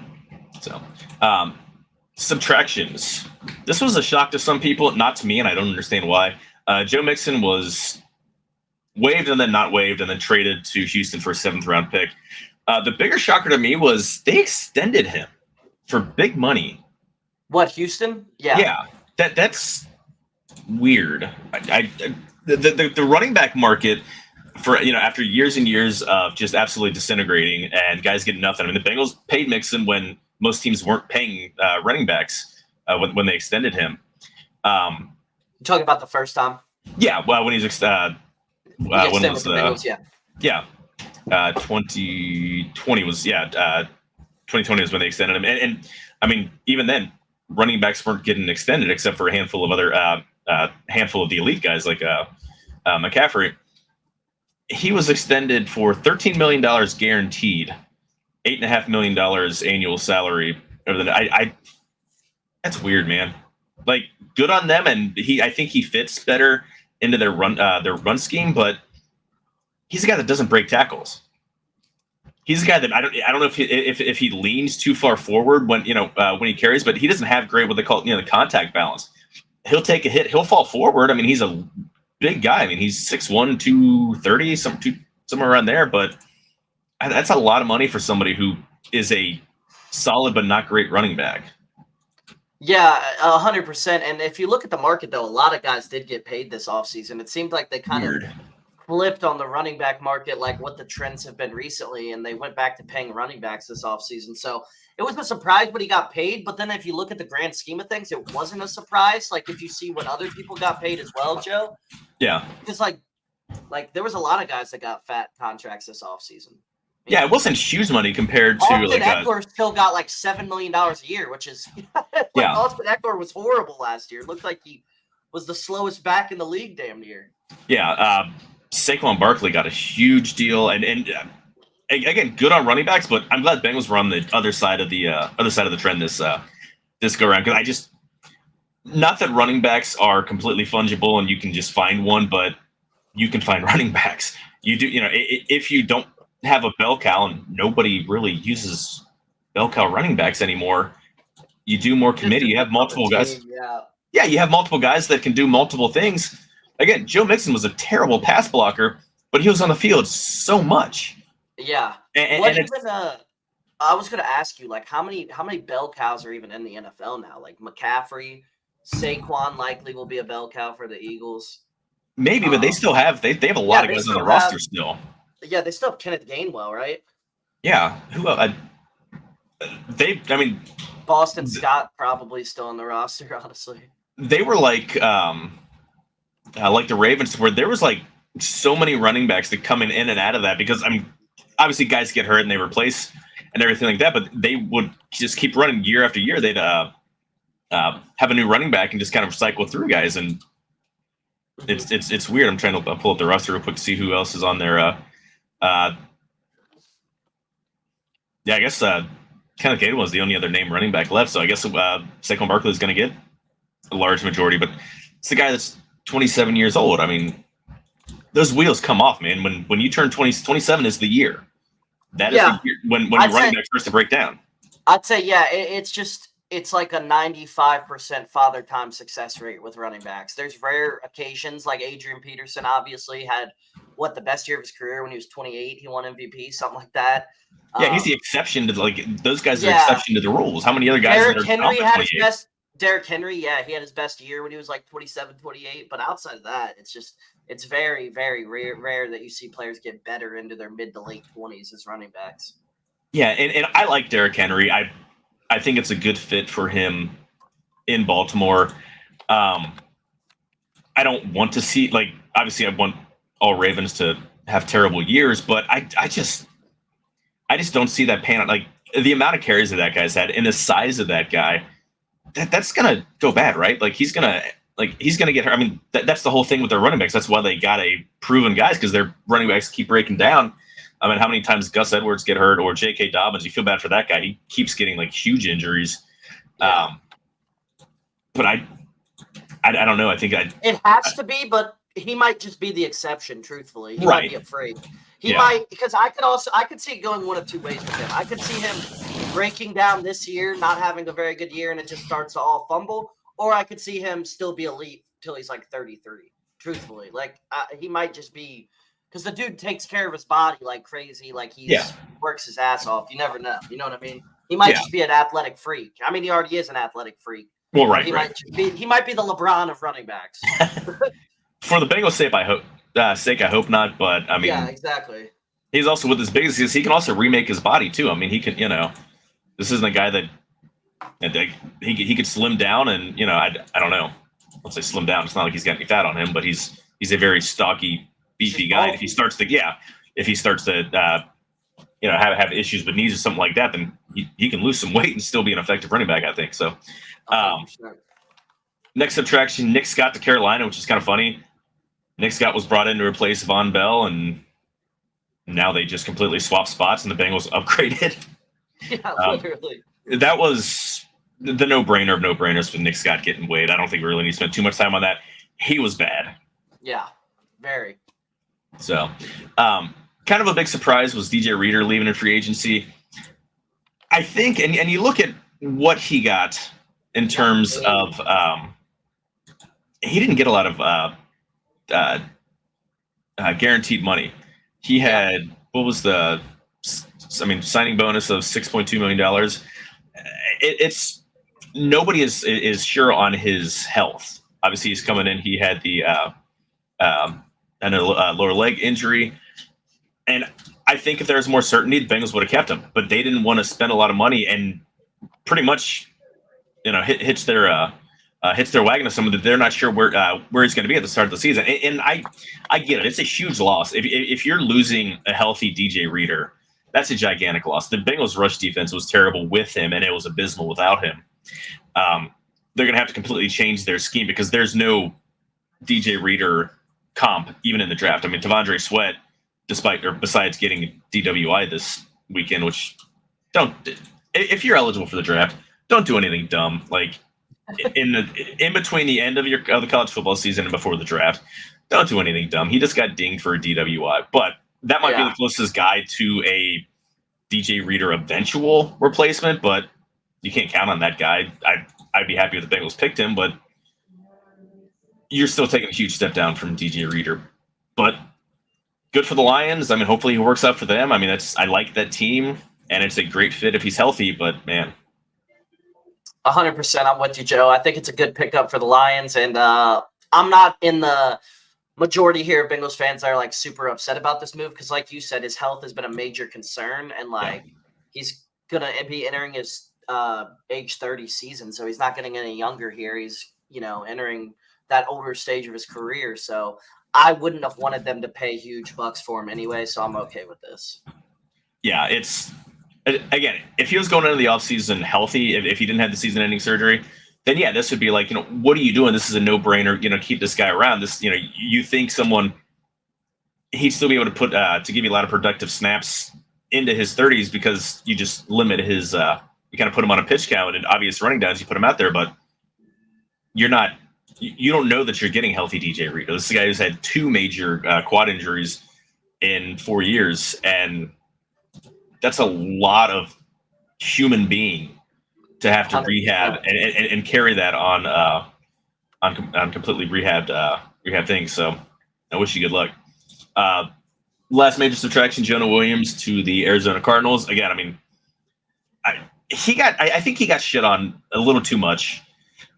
So subtractions. This was a shock to some people, not to me, and I don't understand why. Joe Mixon was waived and then not waived and then traded to Houston for a 7th round pick. The bigger shocker to me was they extended him for big money. What, Houston? Yeah. Yeah, that's weird. The running back market for after years and years of just absolutely disintegrating and guys getting nothing. I mean, the Bengals paid Mixon when most teams weren't paying running backs when they extended him. You're talking about the first time? Yeah, well, when he's when was the Bengals, yeah. 2020 was 2020 was when they extended him, and I mean even then running backs weren't getting extended except for a handful of other handful of the elite guys like McCaffrey. He was extended for $13 million guaranteed, $8.5 million annual salary. That's weird, man. Like, good on them, and I think he fits better into their run scheme, but he's a guy that doesn't break tackles. He's a guy that I don't know if he leans too far forward when he carries, but he doesn't have great what they call the contact balance. He'll take a hit, he'll fall forward. I mean, he's a big guy. I mean, he's 6'1", 230, somewhere around there, but that's a lot of money for somebody who is a solid but not great running back. Yeah, 100%. And if you look at the market, though, a lot of guys did get paid this offseason. It seemed like they kind of flipped on the running back market, like what the trends have been recently, and they went back to paying running backs this offseason. So it was a surprise when he got paid. But then if you look at the grand scheme of things, it wasn't a surprise. Like if you see what other people got paid as well, Joe. Yeah. Because like there was a lot of guys that got fat contracts this offseason. Yeah, it wasn't huge money compared to Austin Eckler still got like $7 million a year, which is Austin Eckler was horrible last year. It looked like he was the slowest back in the league damn near. Yeah, Saquon Barkley got a huge deal, and again, good on running backs. But I'm glad Bengals were on the other side of the trend this go around, because not that running backs are completely fungible and you can just find one, but you can find running backs. You do, if you don't have a bell cow, and nobody really uses bell cow running backs anymore, you do more committee. You have multiple guys. Yeah, you have multiple guys that can do multiple things. Again, Joe Mixon was a terrible pass blocker, but he was on the field so much. Yeah. I was going to ask you, like, how many bell cows are even in the NFL now? Like McCaffrey, Saquon likely will be a bell cow for the Eagles. Maybe, but they still have they have a lot of guys on the roster still. Yeah, they still have Kenneth Gainwell, right? Yeah. Who? Boston Scott probably still on the roster. Honestly, they were like the Ravens, where there was like so many running backs that come in and out of that, because obviously guys get hurt and they replace and everything like that, but they would just keep running year after year. They'd have a new running back and just kind of cycle through guys, and it's weird. I'm trying to pull up the roster real quick to see who else is on there. I guess Kenneth Gainwell was the only other name running back left, so I guess Saquon Barkley is going to get a large majority, but it's the guy that's 27 years old. I mean, those wheels come off, man. When you turn 27 is the year. That is the year when your running back starts to break down. I'd say, it's like a 95% father time success rate with running backs. There's rare occasions, like Adrian Peterson obviously had the best year of his career when he was 28. He won MVP, something like that. Yeah, he's the exception to those guys are the exception to the rules. How many other guys? Derrick Henry, he had his best year when he was like 27, 28. But outside of that, it's very, very rare that you see players get better into their mid to late 20s as running backs. Yeah, and I like Derrick Henry. I think it's a good fit for him in Baltimore. I don't want to see, obviously I want all Ravens to have terrible years, but I just don't see that pan out. Like, the amount of carries that guy's had and the size of that guy, that's gonna go bad, right? Like he's gonna get hurt. I mean, that's the whole thing with their running backs. That's why they got a proven guys, because their running backs keep breaking down. I mean, how many times Gus Edwards get hurt, or J.K. Dobbins? You feel bad for that guy. He keeps getting like huge injuries. Yeah. But I don't know. I think it has to be, but he might just be the exception. Truthfully, he Right. might be afraid. He might, because I could see it going one of two ways with him. I could see him breaking down this year, not having a very good year, and it just starts to all fumble. Or I could see him still be elite till he's like 33. Truthfully, like he might just be, because the dude takes care of his body like crazy. Like works his ass off. You never know. You know what I mean? He might just be an athletic freak. I mean, he already is an athletic freak. Well, right. He might be the LeBron of running backs. For the Bengals' sake, I hope not. But I mean, yeah, exactly. He's also, with his biggest, he can also remake his body too. I mean, he can, this isn't a guy that he could slim down, and I don't know. Let's say slim down. It's not like he's got any fat on him, but he's a very stocky, beefy guy. If he starts to have issues with knees or something like that, then he can lose some weight and still be an effective running back, I think. So, next subtraction, Nick Scott to Carolina, which is kind of funny. Nick Scott was brought in to replace Von Bell, and now they just completely swapped spots, and the Bengals upgraded. Yeah, literally. That was the no-brainer of no-brainers with Nick Scott getting Wade. I don't think we really need to spend too much time on that. He was bad. Yeah, very. So, kind of a big surprise was DJ Reader leaving in free agency. I think, and you look at what he got in terms of, he didn't get a lot of guaranteed money. He had, what was signing bonus of $6.2 million. It's nobody is sure on his health. Obviously, he's coming in. He had the lower leg injury, and I think if there was more certainty, the Bengals would have kept him. But they didn't want to spend a lot of money and pretty much, hits their wagon to someone that they're not sure where he's going to be at the start of the season. And I get it. It's a huge loss. If you're losing a healthy DJ Reader, that's a gigantic loss. The Bengals' rush defense was terrible with him, and it was abysmal without him. They're going to have to completely change their scheme because there's no DJ Reader comp, even in the draft. I mean, T'Vondre Sweat, besides getting DWI this weekend, which if you're eligible for the draft, don't do anything dumb. Like in between the end of the college football season and before the draft, don't do anything dumb. He just got dinged for a DWI, but that might be the closest guy to a DJ Reader eventual replacement, but you can't count on that guy. I'd be happy if the Bengals picked him, but you're still taking a huge step down from DJ Reader. But good for the Lions. I mean, hopefully he works out for them. I mean, I like that team, and it's a great fit if he's healthy, but man. 100%. I'm with you, Joe. I think it's a good pickup for the Lions, and I'm not in the majority here of Bengals fans that are like super upset about this move because, like you said, his health has been a major concern, and he's gonna be entering his age 30 season, so he's not getting any younger here. He's entering that older stage of his career, so I wouldn't have wanted them to pay huge bucks for him anyway. So I'm okay with this. Yeah, it's again, if he was going into the offseason healthy, if he didn't have the season-ending surgery, then this would be like, what are you doing? This is a no-brainer. Keep this guy around. This, you think he'd still be able to put to give you a lot of productive snaps into his 30s because you just limit his you kind of put him on a pitch count and obvious running downs. You put him out there, but you don't know that you're getting healthy DJ Reader. This is a guy who's had 2 major quad injuries in 4 years, and that's a lot of human being to have to rehab and carry that on completely rehab things. So I wish you good luck. Last major subtraction, Jonah Williams to the Arizona Cardinals. Again, I mean, I think he got shit on a little too much.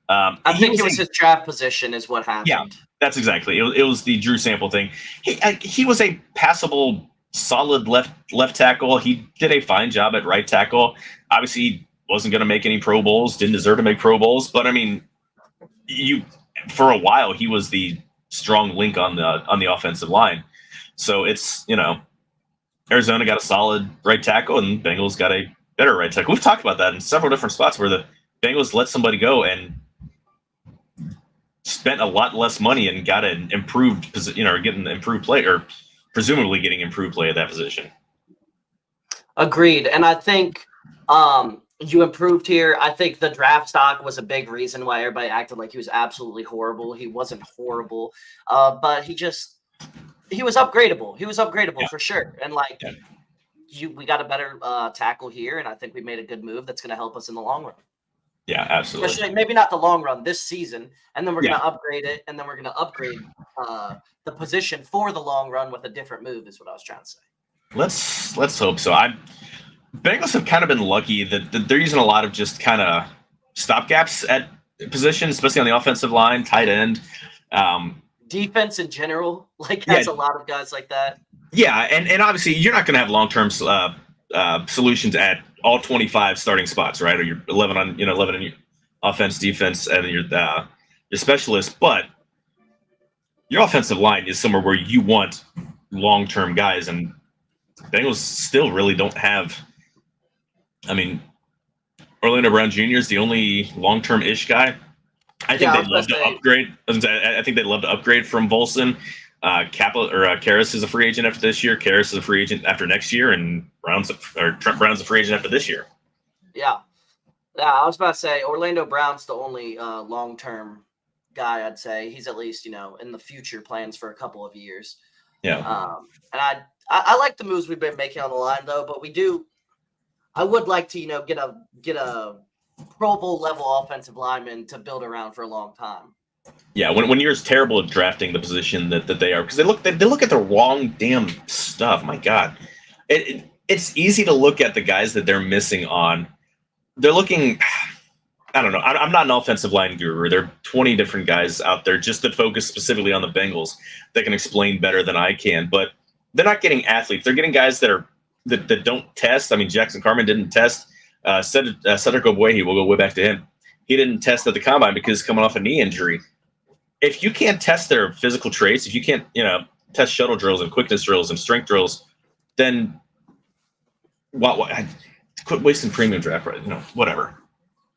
I think it was his draft position is what happened. Yeah, that's exactly. It was the Drew Sample thing. He was a passable, solid left tackle. He did a fine job at right tackle. Obviously, he wasn't going to make any Pro Bowls. Didn't deserve to make Pro Bowls. But I mean, for a while he was the strong link on the offensive line. So it's Arizona got a solid right tackle and Bengals got a better right tackle. We've talked about that in several different spots where the Bengals let somebody go and spent a lot less money and got an improved position, or getting improved play, or presumably getting improved play at that position. Agreed. And I think you improved here. I think the draft stock was a big reason why everybody acted like he was absolutely horrible. He wasn't horrible, but he was upgradable. He was upgradable for sure. And we got a better tackle here, and I think we made a good move that's going to help us in the long run. Yeah, absolutely. Especially maybe not the long run this season, and then we're going to upgrade it, and then we're going to upgrade the position for the long run with a different move. Is what I was trying to say. Let's hope so. Bengals have kind of been lucky that they're using a lot of just kind of stopgaps at positions, especially on the offensive line, tight end. Defense in general, has a lot of guys like that. Yeah, and obviously you're not going to have long-term solutions at all 25 starting spots, right? Or you're 11 on 11 in your offense, defense, and your specialist. But your offensive line is somewhere where you want long-term guys, and Bengals still really don't have. I mean, Orlando Brown Jr. is the only long-term-ish guy. I think they'd love to upgrade. I think they'd love to upgrade from Volson. Karras is a free agent after this year. Karras is a free agent after next year, and Trent Brown's a free agent after this year. Yeah, I was about to say Orlando Brown's the only long-term guy. I'd say he's at least in the future plans for a couple of years. Yeah. And I like the moves we've been making on the line though, but I would like to get a Pro Bowl level offensive lineman to build around for a long time. Yeah, when you're as terrible at drafting the position that they are, because they look at the wrong damn stuff. My God, it's easy to look at the guys that they're missing on. They're looking. I don't know. I'm not an offensive line guru. There are 20 different guys out there just that focus specifically on the Bengals that can explain better than I can. But they're not getting athletes. They're getting guys that don't test. I mean, Jackson Carman didn't test. Cedric Ogbuehi, we'll go way back to him. He didn't test at the combine because coming off a knee injury. If you can't test their physical traits, if you can't, test shuttle drills and quickness drills and strength drills, then quit wasting premium draft, right? Whatever.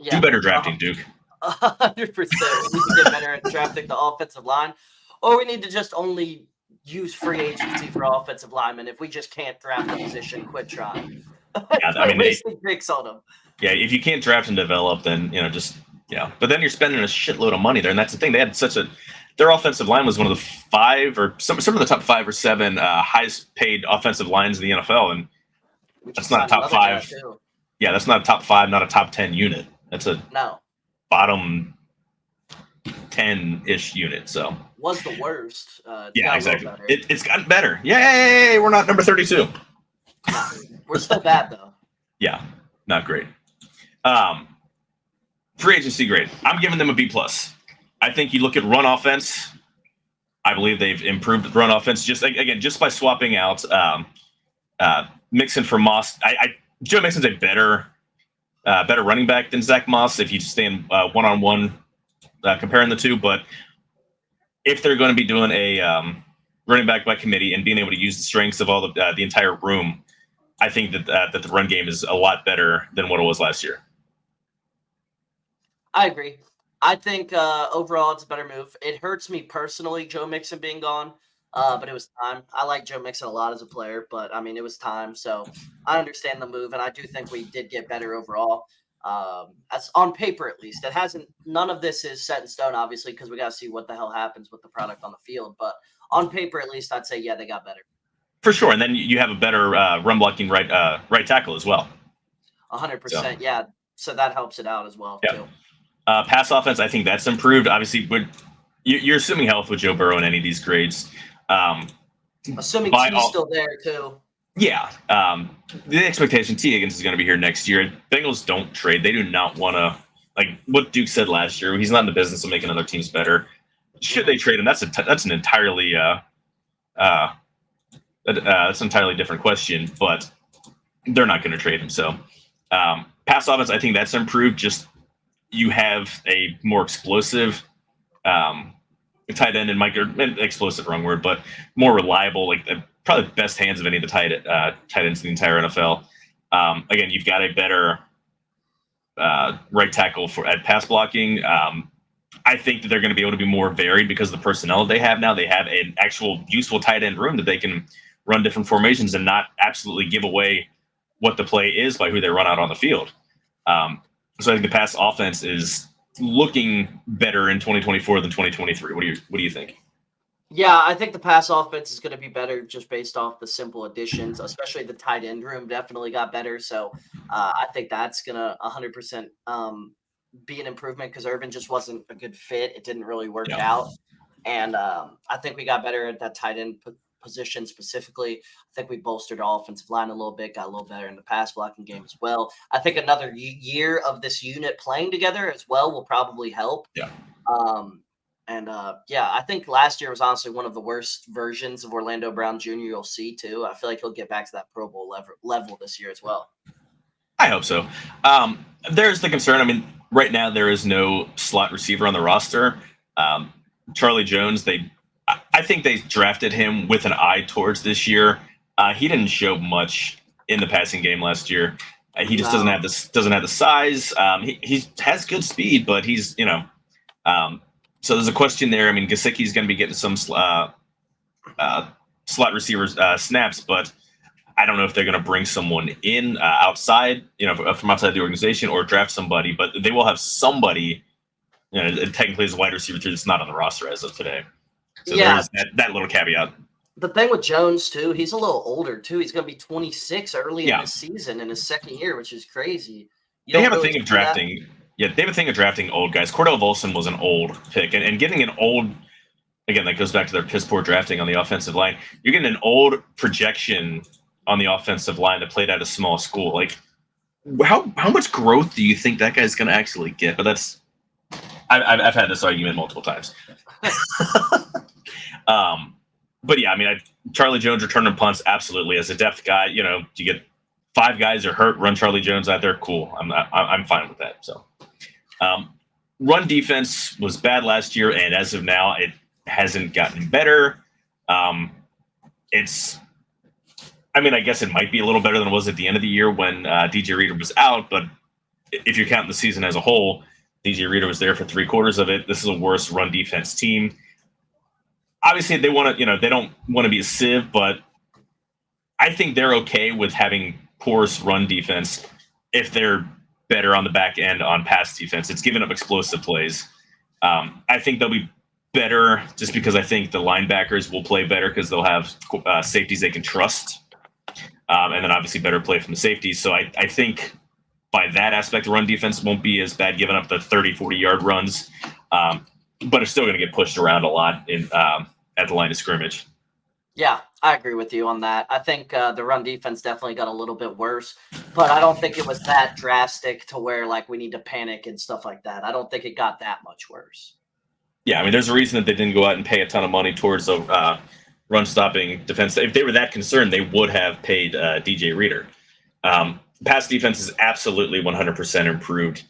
Yeah. Do better drafting, Duke. 100%. We need to get better at drafting the offensive line, or we need to just only use free agency for offensive linemen. If we just can't draft the position, quit trying. Yeah, I mean, wasting picks on them. Yeah, if you can't draft and develop, then But then you're spending a shitload of money there, and that's the thing. They had their offensive line was one of the 5 or some of the top 5 or 7 highest paid offensive lines in the NFL, and that's not a top 5. Yeah, that's not a top 5, not a top 10 unit. That's a bottom 10-ish unit. So was the worst. Yeah, exactly. It's gotten better. Yay! We're not number 32. We're still bad though. Yeah, not great. Free agency grade. I'm giving them a B+. I think you look at run offense. I believe they've improved run offense just by swapping out Mixon for Moss. Joe Mixon's a better running back than Zach Moss if you just stand one-on-one comparing the two. But if they're going to be doing a running back by committee and being able to use the strengths of all the entire room, I think that the run game is a lot better than what it was last year. I agree. I think overall it's a better move. It hurts me personally, Joe Mixon being gone, but it was time. I like Joe Mixon a lot as a player, but I mean, it was time. So I understand the move, and I do think we did get better overall. As on paper, at least. None of this is set in stone, obviously, because we got to see what the hell happens with the product on the field. But on paper, at least, I'd say, yeah, they got better. For sure. And then you have a better run blocking right tackle as well. 100%. Yeah. So that helps it out as well, too. Pass offense, I think that's improved. Obviously, you're assuming health with Joe Burrow in any of these grades. Assuming T's still there, too. Yeah. The expectation, T. Higgins is going to be here next year. Bengals don't trade. They do not want to, like what Duke said last year, he's not in the business of making other teams better. Should they trade him? That's an entirely that's an entirely different question, but they're not going to trade him. So pass offense, I think that's improved. Just you have a more explosive tight end and explosive, wrong word, but more reliable, like probably the best hands of any of the tight ends in the entire NFL. Again, you've got a better right tackle at pass blocking. I think that they're going to be able to be more varied because of the personnel they have now. They have an actual useful tight end room that they can run different formations and not absolutely give away what the play is by who they run out on the field. So I think the pass offense is looking better in 2024 than 2023. What do you think? Yeah, I think the pass offense is going to be better just based off the simple additions, especially the tight end room definitely got better. So I think that's going to 100% be an improvement because Irvin just wasn't a good fit. It didn't really work out. And I think we got better at that tight end position specifically. I think we bolstered our offensive line a little bit, got a little better in the pass blocking game as well. I think another year of this unit playing together as well will probably help. Yeah. I think last year was honestly one of the worst versions of Orlando Brown Jr. you'll see too. I feel like he'll get back to that Pro Bowl level this year as well. I hope so. There's the concern. I mean, right now there is no slot receiver on the roster. Charlie Jones, I think they drafted him with an eye towards this year. He didn't show much in the passing game last year. He just doesn't have the size. He has good speed, but he's so there's a question there. I mean, Gesicki's going to be getting some slot receivers snaps, but I don't know if they're going to bring someone in outside, from outside the organization, or draft somebody. But they will have somebody, technically as a wide receiver too, that's not on the roster as of today. So there's that little caveat. The thing with Jones too, he's a little older too. He's going to be 26 early in the season in his second year, which is crazy. They have a thing of drafting. Yeah, they have a thing of drafting old guys. Cordell Volson was an old pick, and getting an old, again, that goes back to their piss poor drafting on the offensive line. You're getting an old projection on the offensive line that played at a small school. Like, how much growth do you think that guy's going to actually get? But that's, I've had this argument multiple times. But yeah, I mean, Charlie Jones returning punts, absolutely. As a depth guy, you get 5 guys are hurt, run Charlie Jones out there, cool. I'm fine with that. So, run defense was bad last year, and as of now, it hasn't gotten better. I guess it might be a little better than it was at the end of the year when DJ Reader was out, but if you're counting the season as a whole, DJ Reader was there for 3/4 of it. This is a worse run defense team. Obviously, they want to, they don't want to be a sieve, but I think they're okay with having porous run defense if they're better on the back end on pass defense. It's giving up explosive plays. I think they'll be better just because I think the linebackers will play better because they'll have safeties they can trust. And then obviously better play from the safeties. So I think by that aspect, the run defense won't be as bad, giving up the 30, 40-yard runs. But it's still going to get pushed around a lot at the line of scrimmage. Yeah, I agree with you on that. I think the run defense definitely got a little bit worse, but I don't think it was that drastic to where we need to panic and stuff like that. I don't think it got that much worse. Yeah, I mean, there's a reason that they didn't go out and pay a ton of money towards a run-stopping defense. If they were that concerned, they would have paid DJ Reader. Pass defense is absolutely 100% improved.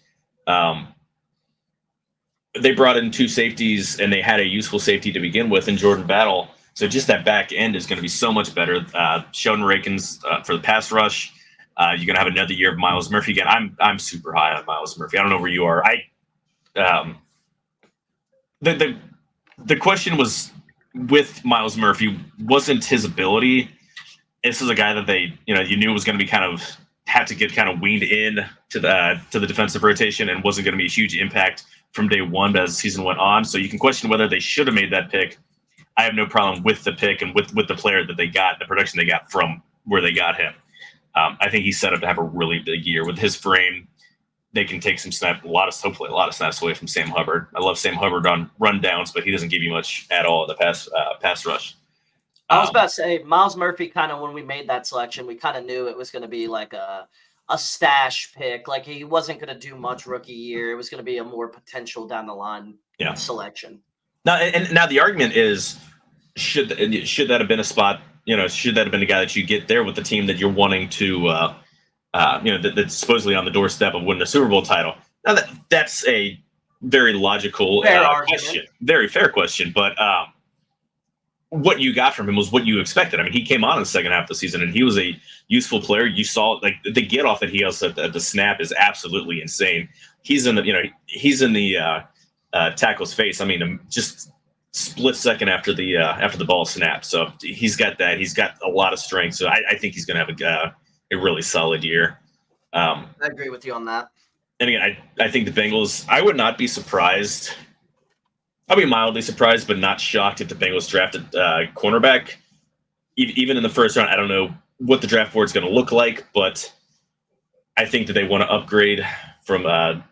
They brought in 2 safeties, and they had a useful safety to begin with in Jordan Battle. So just that back end is going to be so much better. Sheldon Rakins for the pass rush. You're going to have another year of Myles Murphy again. I'm super high on Myles Murphy. I don't know where you are. The question was with Myles Murphy wasn't his ability. This is a guy that you knew was going to be had to get weaned in to the defensive rotation and wasn't going to be a huge impact from day one as the season went on. So you can question whether they should have made that pick. I have no problem with the pick and with the player that they got, the production they got from where they got him. I think he's set up to have a really big year with his frame. They can take hopefully a lot of snaps away from Sam Hubbard. I love Sam Hubbard on rundowns, but he doesn't give you much at all in the pass rush. I was about to say, Myles Murphy, when we made that selection, we knew it was going to be like a stash pick. Like, he wasn't going to do much rookie year. It was going to be a more potential down the line selection. Now the argument is, should that have been a spot? Should that have been a guy that you get there with the team that you're wanting to, that's supposedly on the doorstep of winning a Super Bowl title? Now that's a very logical question, very fair question. But what you got from him was what you expected. I mean, he came on in the second half of the season, and he was a useful player. You saw like the get off that he has at the snap is absolutely insane. He's in the tackle's face. I mean, just split second after the ball snapped. So he's got that. He's got a lot of strength. So I think he's going to have a really solid year. I agree with you on that. And again, I think the Bengals. I would not be surprised. I'll be mildly surprised, but not shocked if the Bengals drafted cornerback. Even in the first round, I don't know what the draft board is going to look like, but I think that they want to upgrade from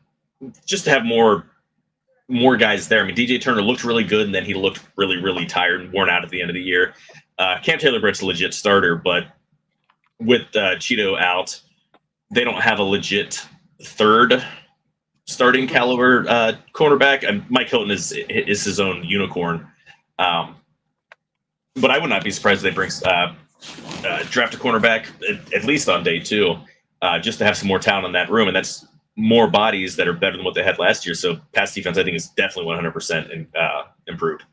just to have more guys there. I mean, DJ Turner looked really good, and then he looked really, really tired and worn out at the end of the year. Cam Taylor-Britt's a legit starter, but with Cheeto out, they don't have a legit third starting caliber cornerback. And Mike Hilton is his own unicorn. But I would not be surprised if they bring draft a cornerback at least on day 2, just to have some more talent in that room. And that's more bodies that are better than what they had last year. So pass defense, I think, is definitely 100% improved.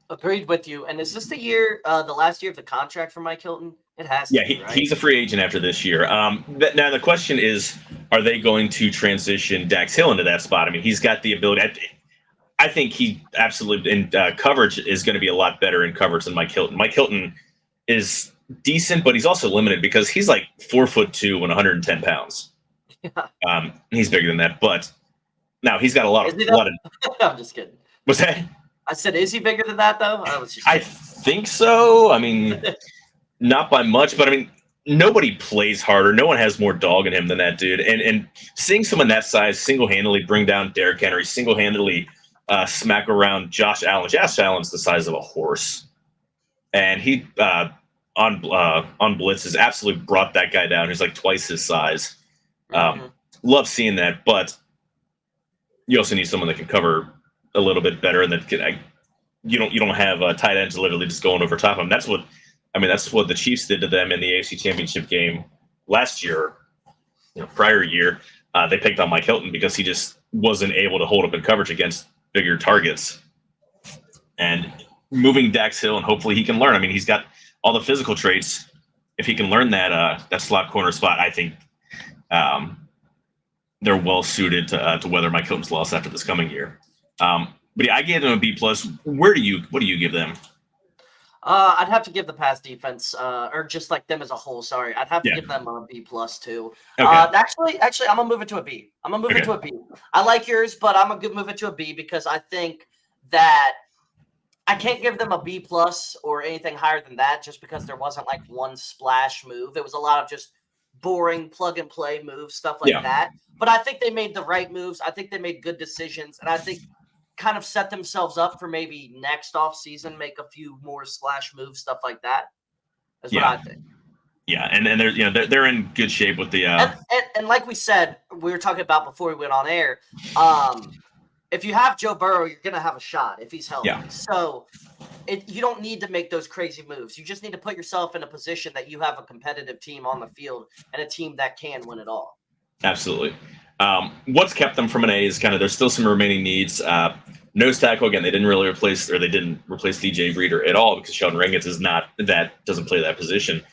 Agreed with you. And is this the year, the last year of the contract for Mike Hilton? It has to be, right? He's a free agent after this year. Now the question is, are they going to transition Dax Hill into that spot? I mean, he's got the ability. I think he absolutely in coverage is going to be a lot better in coverage than Mike Hilton. Mike Hilton is decent, but he's also limited because he's like 4'2" and 110 pounds. Yeah. He's bigger than that, but now he's got a lot of. I'm just kidding. What's that? I said, is he bigger than that though? I think so. I mean, not by much, but I mean, nobody plays harder. No one has more dog in him than that dude. And seeing someone that size single-handedly bring down Derrick Henry, single-handedly smack around Josh Allen. Josh Allen's the size of a horse, and he on blitzes absolutely brought that guy down. He's like twice his size. Love seeing that, but you also need someone that can cover a little bit better, and that can. You don't have tight ends literally just going over top of them. That's what the Chiefs did to them in the AFC Championship game last year. Prior year, they picked on Mike Hilton because he just wasn't able to hold up in coverage against bigger targets. And moving Dax Hill, and hopefully he can learn. I mean, he's got all the physical traits. If he can learn that slot corner spot, I think they're well suited to weather Mike Hilton's loss after this coming year. But yeah, I gave them a B+. What do you give them? I'd have to give the pass defense, or just like them as a whole. Sorry, I'd have to give them a B+ too. Okay. Actually, I'm gonna move it to a B. It to a B. I like yours, but I'm gonna move it to a B because I think that I can't give them a B+ or anything higher than that, just because there wasn't like one splash move. It was a lot of just boring plug and play moves, stuff like that. But I think they made the right moves. I think they made good decisions, and I think kind of set themselves up for maybe next off season, make a few more splash moves, stuff like that. That's what I think. Yeah, and they're in good shape with the and like we said, we were talking about before we went on air. If you have Joe Burrow, you're gonna have a shot if he's healthy. Yeah. So you don't need to make those crazy moves. You just need to put yourself in a position that you have a competitive team on the field and a team that can win it all. Absolutely. What's kept them from an A is there's still some remaining needs. Nose tackle, again, they didn't replace DJ Reader at all because Sheldon Rankins doesn't play that position.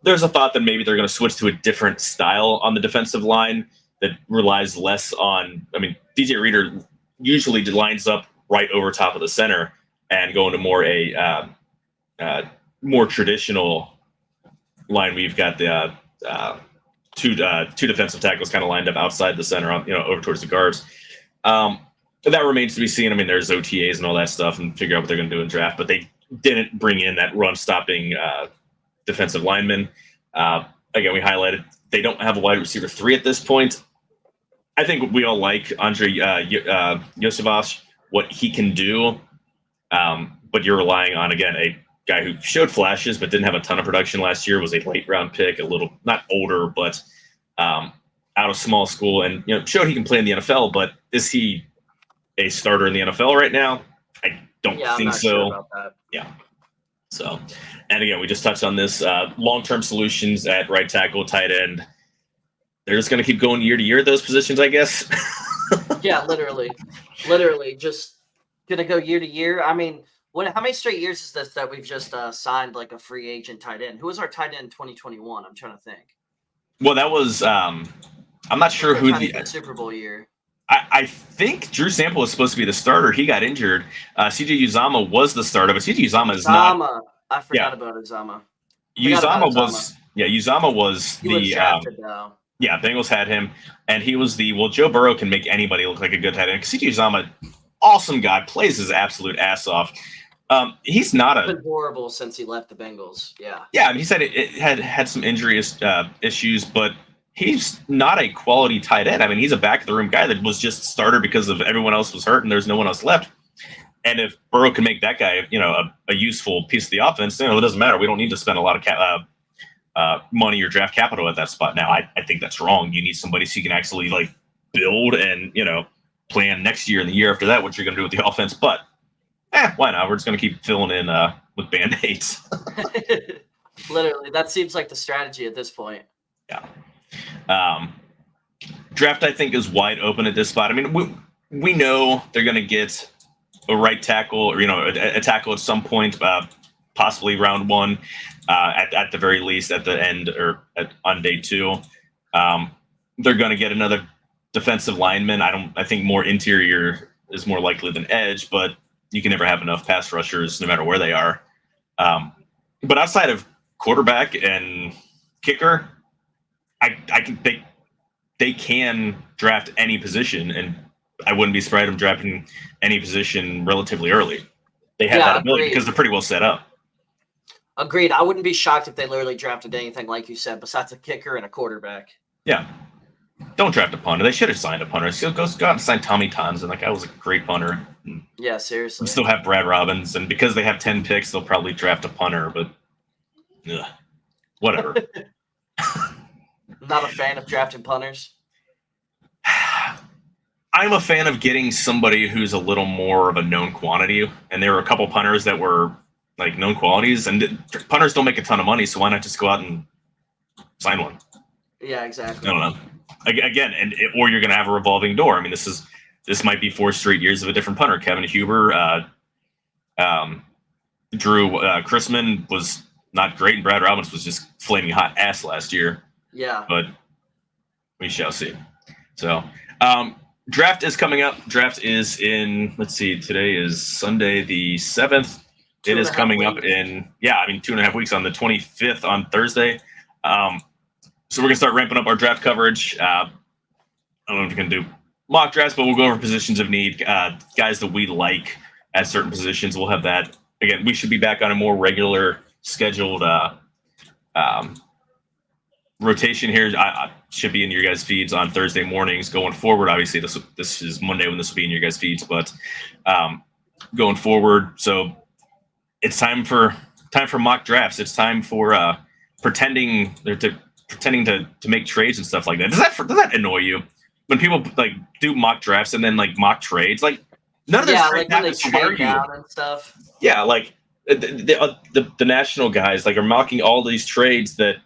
There's a thought that maybe they're going to switch to a different style on the defensive line that relies less on. I mean, DJ Reader usually lines up right over top of the center and go into more traditional line. We've got the two defensive tackles kind of lined up outside the center, over towards the guards. That remains to be seen. I mean, there's OTAs and all that stuff, and figure out what they're going to do in draft. But they didn't bring in that run-stopping defensive lineman. Again, we highlighted they don't have a wide receiver 3 at this point. I think we all like Andre Iosivas, what he can do, but you're relying on, again, a guy who showed flashes but didn't have a ton of production last year, was a late-round pick, a little, not older, but out of small school, and showed he can play in the NFL, but is he a starter in the NFL right now? I don't think so. Sure about that. Yeah. So, and again, we just touched on this long-term solutions at right tackle, tight end. They're just going to keep going year to year those positions, I guess. Yeah, literally, just going to go year to year. I mean, How many straight years is this that we've just signed like a free agent tight end? Who was our tight end in 2021? I'm trying to think. Well, that was I'm not sure who the Super Bowl year. I think Drew Sample was supposed to be the starter. He got injured. CJ Uzama was the starter, but CJ Uzama is not. I forgot about Uzama. Uzama was he was drafted, though. Yeah, Bengals had him, and he was Joe Burrow can make anybody look like a good tight end. CJ Uzama, awesome guy, plays his absolute ass off. He's not been horrible since he left the Bengals. Yeah. Yeah, he said it had some injury issues, but he's not a quality tight end. I mean, he's a back of the room guy that was just starter because of everyone else was hurt and there's no one else left. And if Burrow can make that guy, a useful piece of the offense, it doesn't matter. We don't need to spend a lot of money or draft capital at that spot. Now, I think that's wrong. You need somebody so you can actually build and plan next year and the year after that what you're going to do with the offense. But why not? We're just going to keep filling in with Band-Aids. Literally, that seems like the strategy at this point. Yeah. Draft, I think, is wide open at this spot. I mean, we know they're going to get a right tackle or, a tackle at some point, possibly round one, at the very least at the end or on day 2. They're going to get another defensive lineman. I think more interior is more likely than edge, but you can never have enough pass rushers no matter where they are. But outside of quarterback and kicker, they can draft any position, and I wouldn't be surprised them drafting any position relatively early. They have that ability because they're pretty well set up. Agreed. I wouldn't be shocked if they literally drafted anything like you said, besides a kicker and a quarterback. Yeah. Don't draft a punter. They should have signed a punter. So go out and sign Tommy Townsend. That guy was a great punter. Yeah, seriously. Still have Brad Robbins, and because they have 10 picks, they'll probably draft a punter, but whatever. Not a fan of drafting punters? I'm a fan of getting somebody who's a little more of a known quantity, and there were a couple punters that were known qualities, and punters don't make a ton of money, so why not just go out and sign one? Yeah, exactly. I don't know. Again, or you're going to have a revolving door. I mean, this might be 4 straight years of a different punter. Kevin Huber, Drew Chrisman was not great, and Brad Robbins was just flaming hot ass last year. Yeah. But we shall see. So, draft is coming up. Draft is in, let's see, today is Sunday the 7th. It is coming up in, 2.5 weeks on the 25th on Thursday. So we're going to start ramping up our draft coverage. I don't know if we can do mock drafts, but we'll go over positions of need, guys that we like at certain positions. We'll have that. Again, we should be back on a more regular scheduled rotation here. I should be in your guys' feeds on Thursday mornings going forward. Obviously, this is Monday when this will be in your guys' feeds, but going forward. So it's time for mock drafts. It's time for pretending to make trades and stuff like that. Does that annoy you when people do mock drafts and then mock trades? None of this happens. So why are you? And stuff. Yeah, the national guys are mocking all these trades that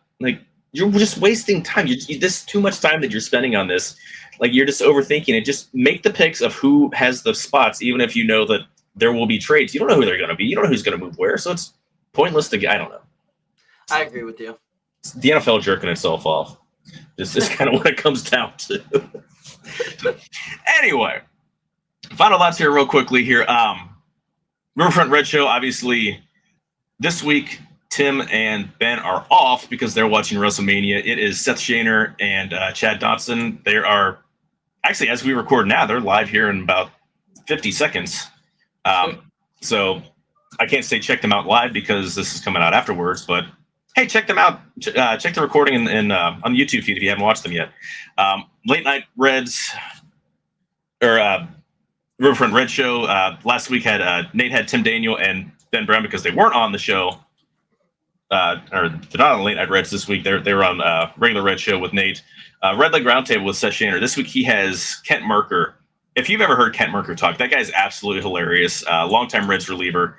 you're just wasting time. This is too much time that you're spending on this. You're just overthinking it. Just make the picks of who has the spots, even if you know that there will be trades. You don't know who they're going to be. You don't know who's going to move where. So it's pointless to. I don't know. I agree with you. It's the NFL jerking itself off. This is kind of what it comes down to. Anyway, final thoughts here real quickly here. Riverfront Red Show, obviously, this week, Tim and Ben are off because they're watching WrestleMania. It is Seth Shaner and Chad Dotson. They are, actually, as we record now, they're live here in about 50 seconds. So I can't say check them out live because this is coming out afterwards, but hey, check them out. Check the recording on the YouTube feed if you haven't watched them yet. Late Night Reds, or Riverfront Red Show. Last week Nate had Tim Daniel and Ben Brown because they weren't on the show. Or they're not on Late Night Reds this week. They're on regular Red Show with Nate. Red Leg Roundtable with Seth Shaner. This week he has Kent Merker. If you've ever heard Kent Merker talk, that guy's absolutely hilarious. Longtime Reds reliever.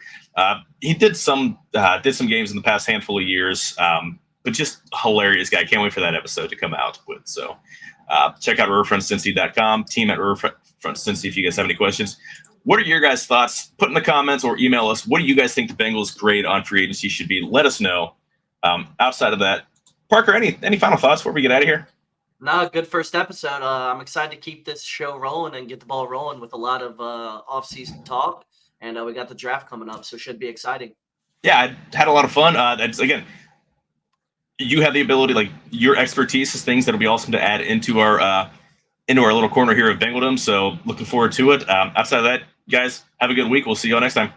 He did some games in the past handful of years, but just hilarious guy. Can't wait for that episode to come out with. So check out riverfrontcincy.com, team at Riverfront Cincy if you guys have any questions. what are your guys' thoughts? Put in the comments or email us. What do you guys think the Bengals' grade on free agency should be? Let us know. Outside of that, Parker, any final thoughts before we get out of here? No, good first episode. I'm excited to keep this show rolling and get the ball rolling with a lot of off-season talk. And we got the draft coming up, so it should be exciting. Yeah, I had a lot of fun. That's again, you have the ability, like your expertise is things that'll be awesome to add into our little corner here of Bengaldom. So looking forward to it. Outside of that, guys, have a good week. We'll see you all next time.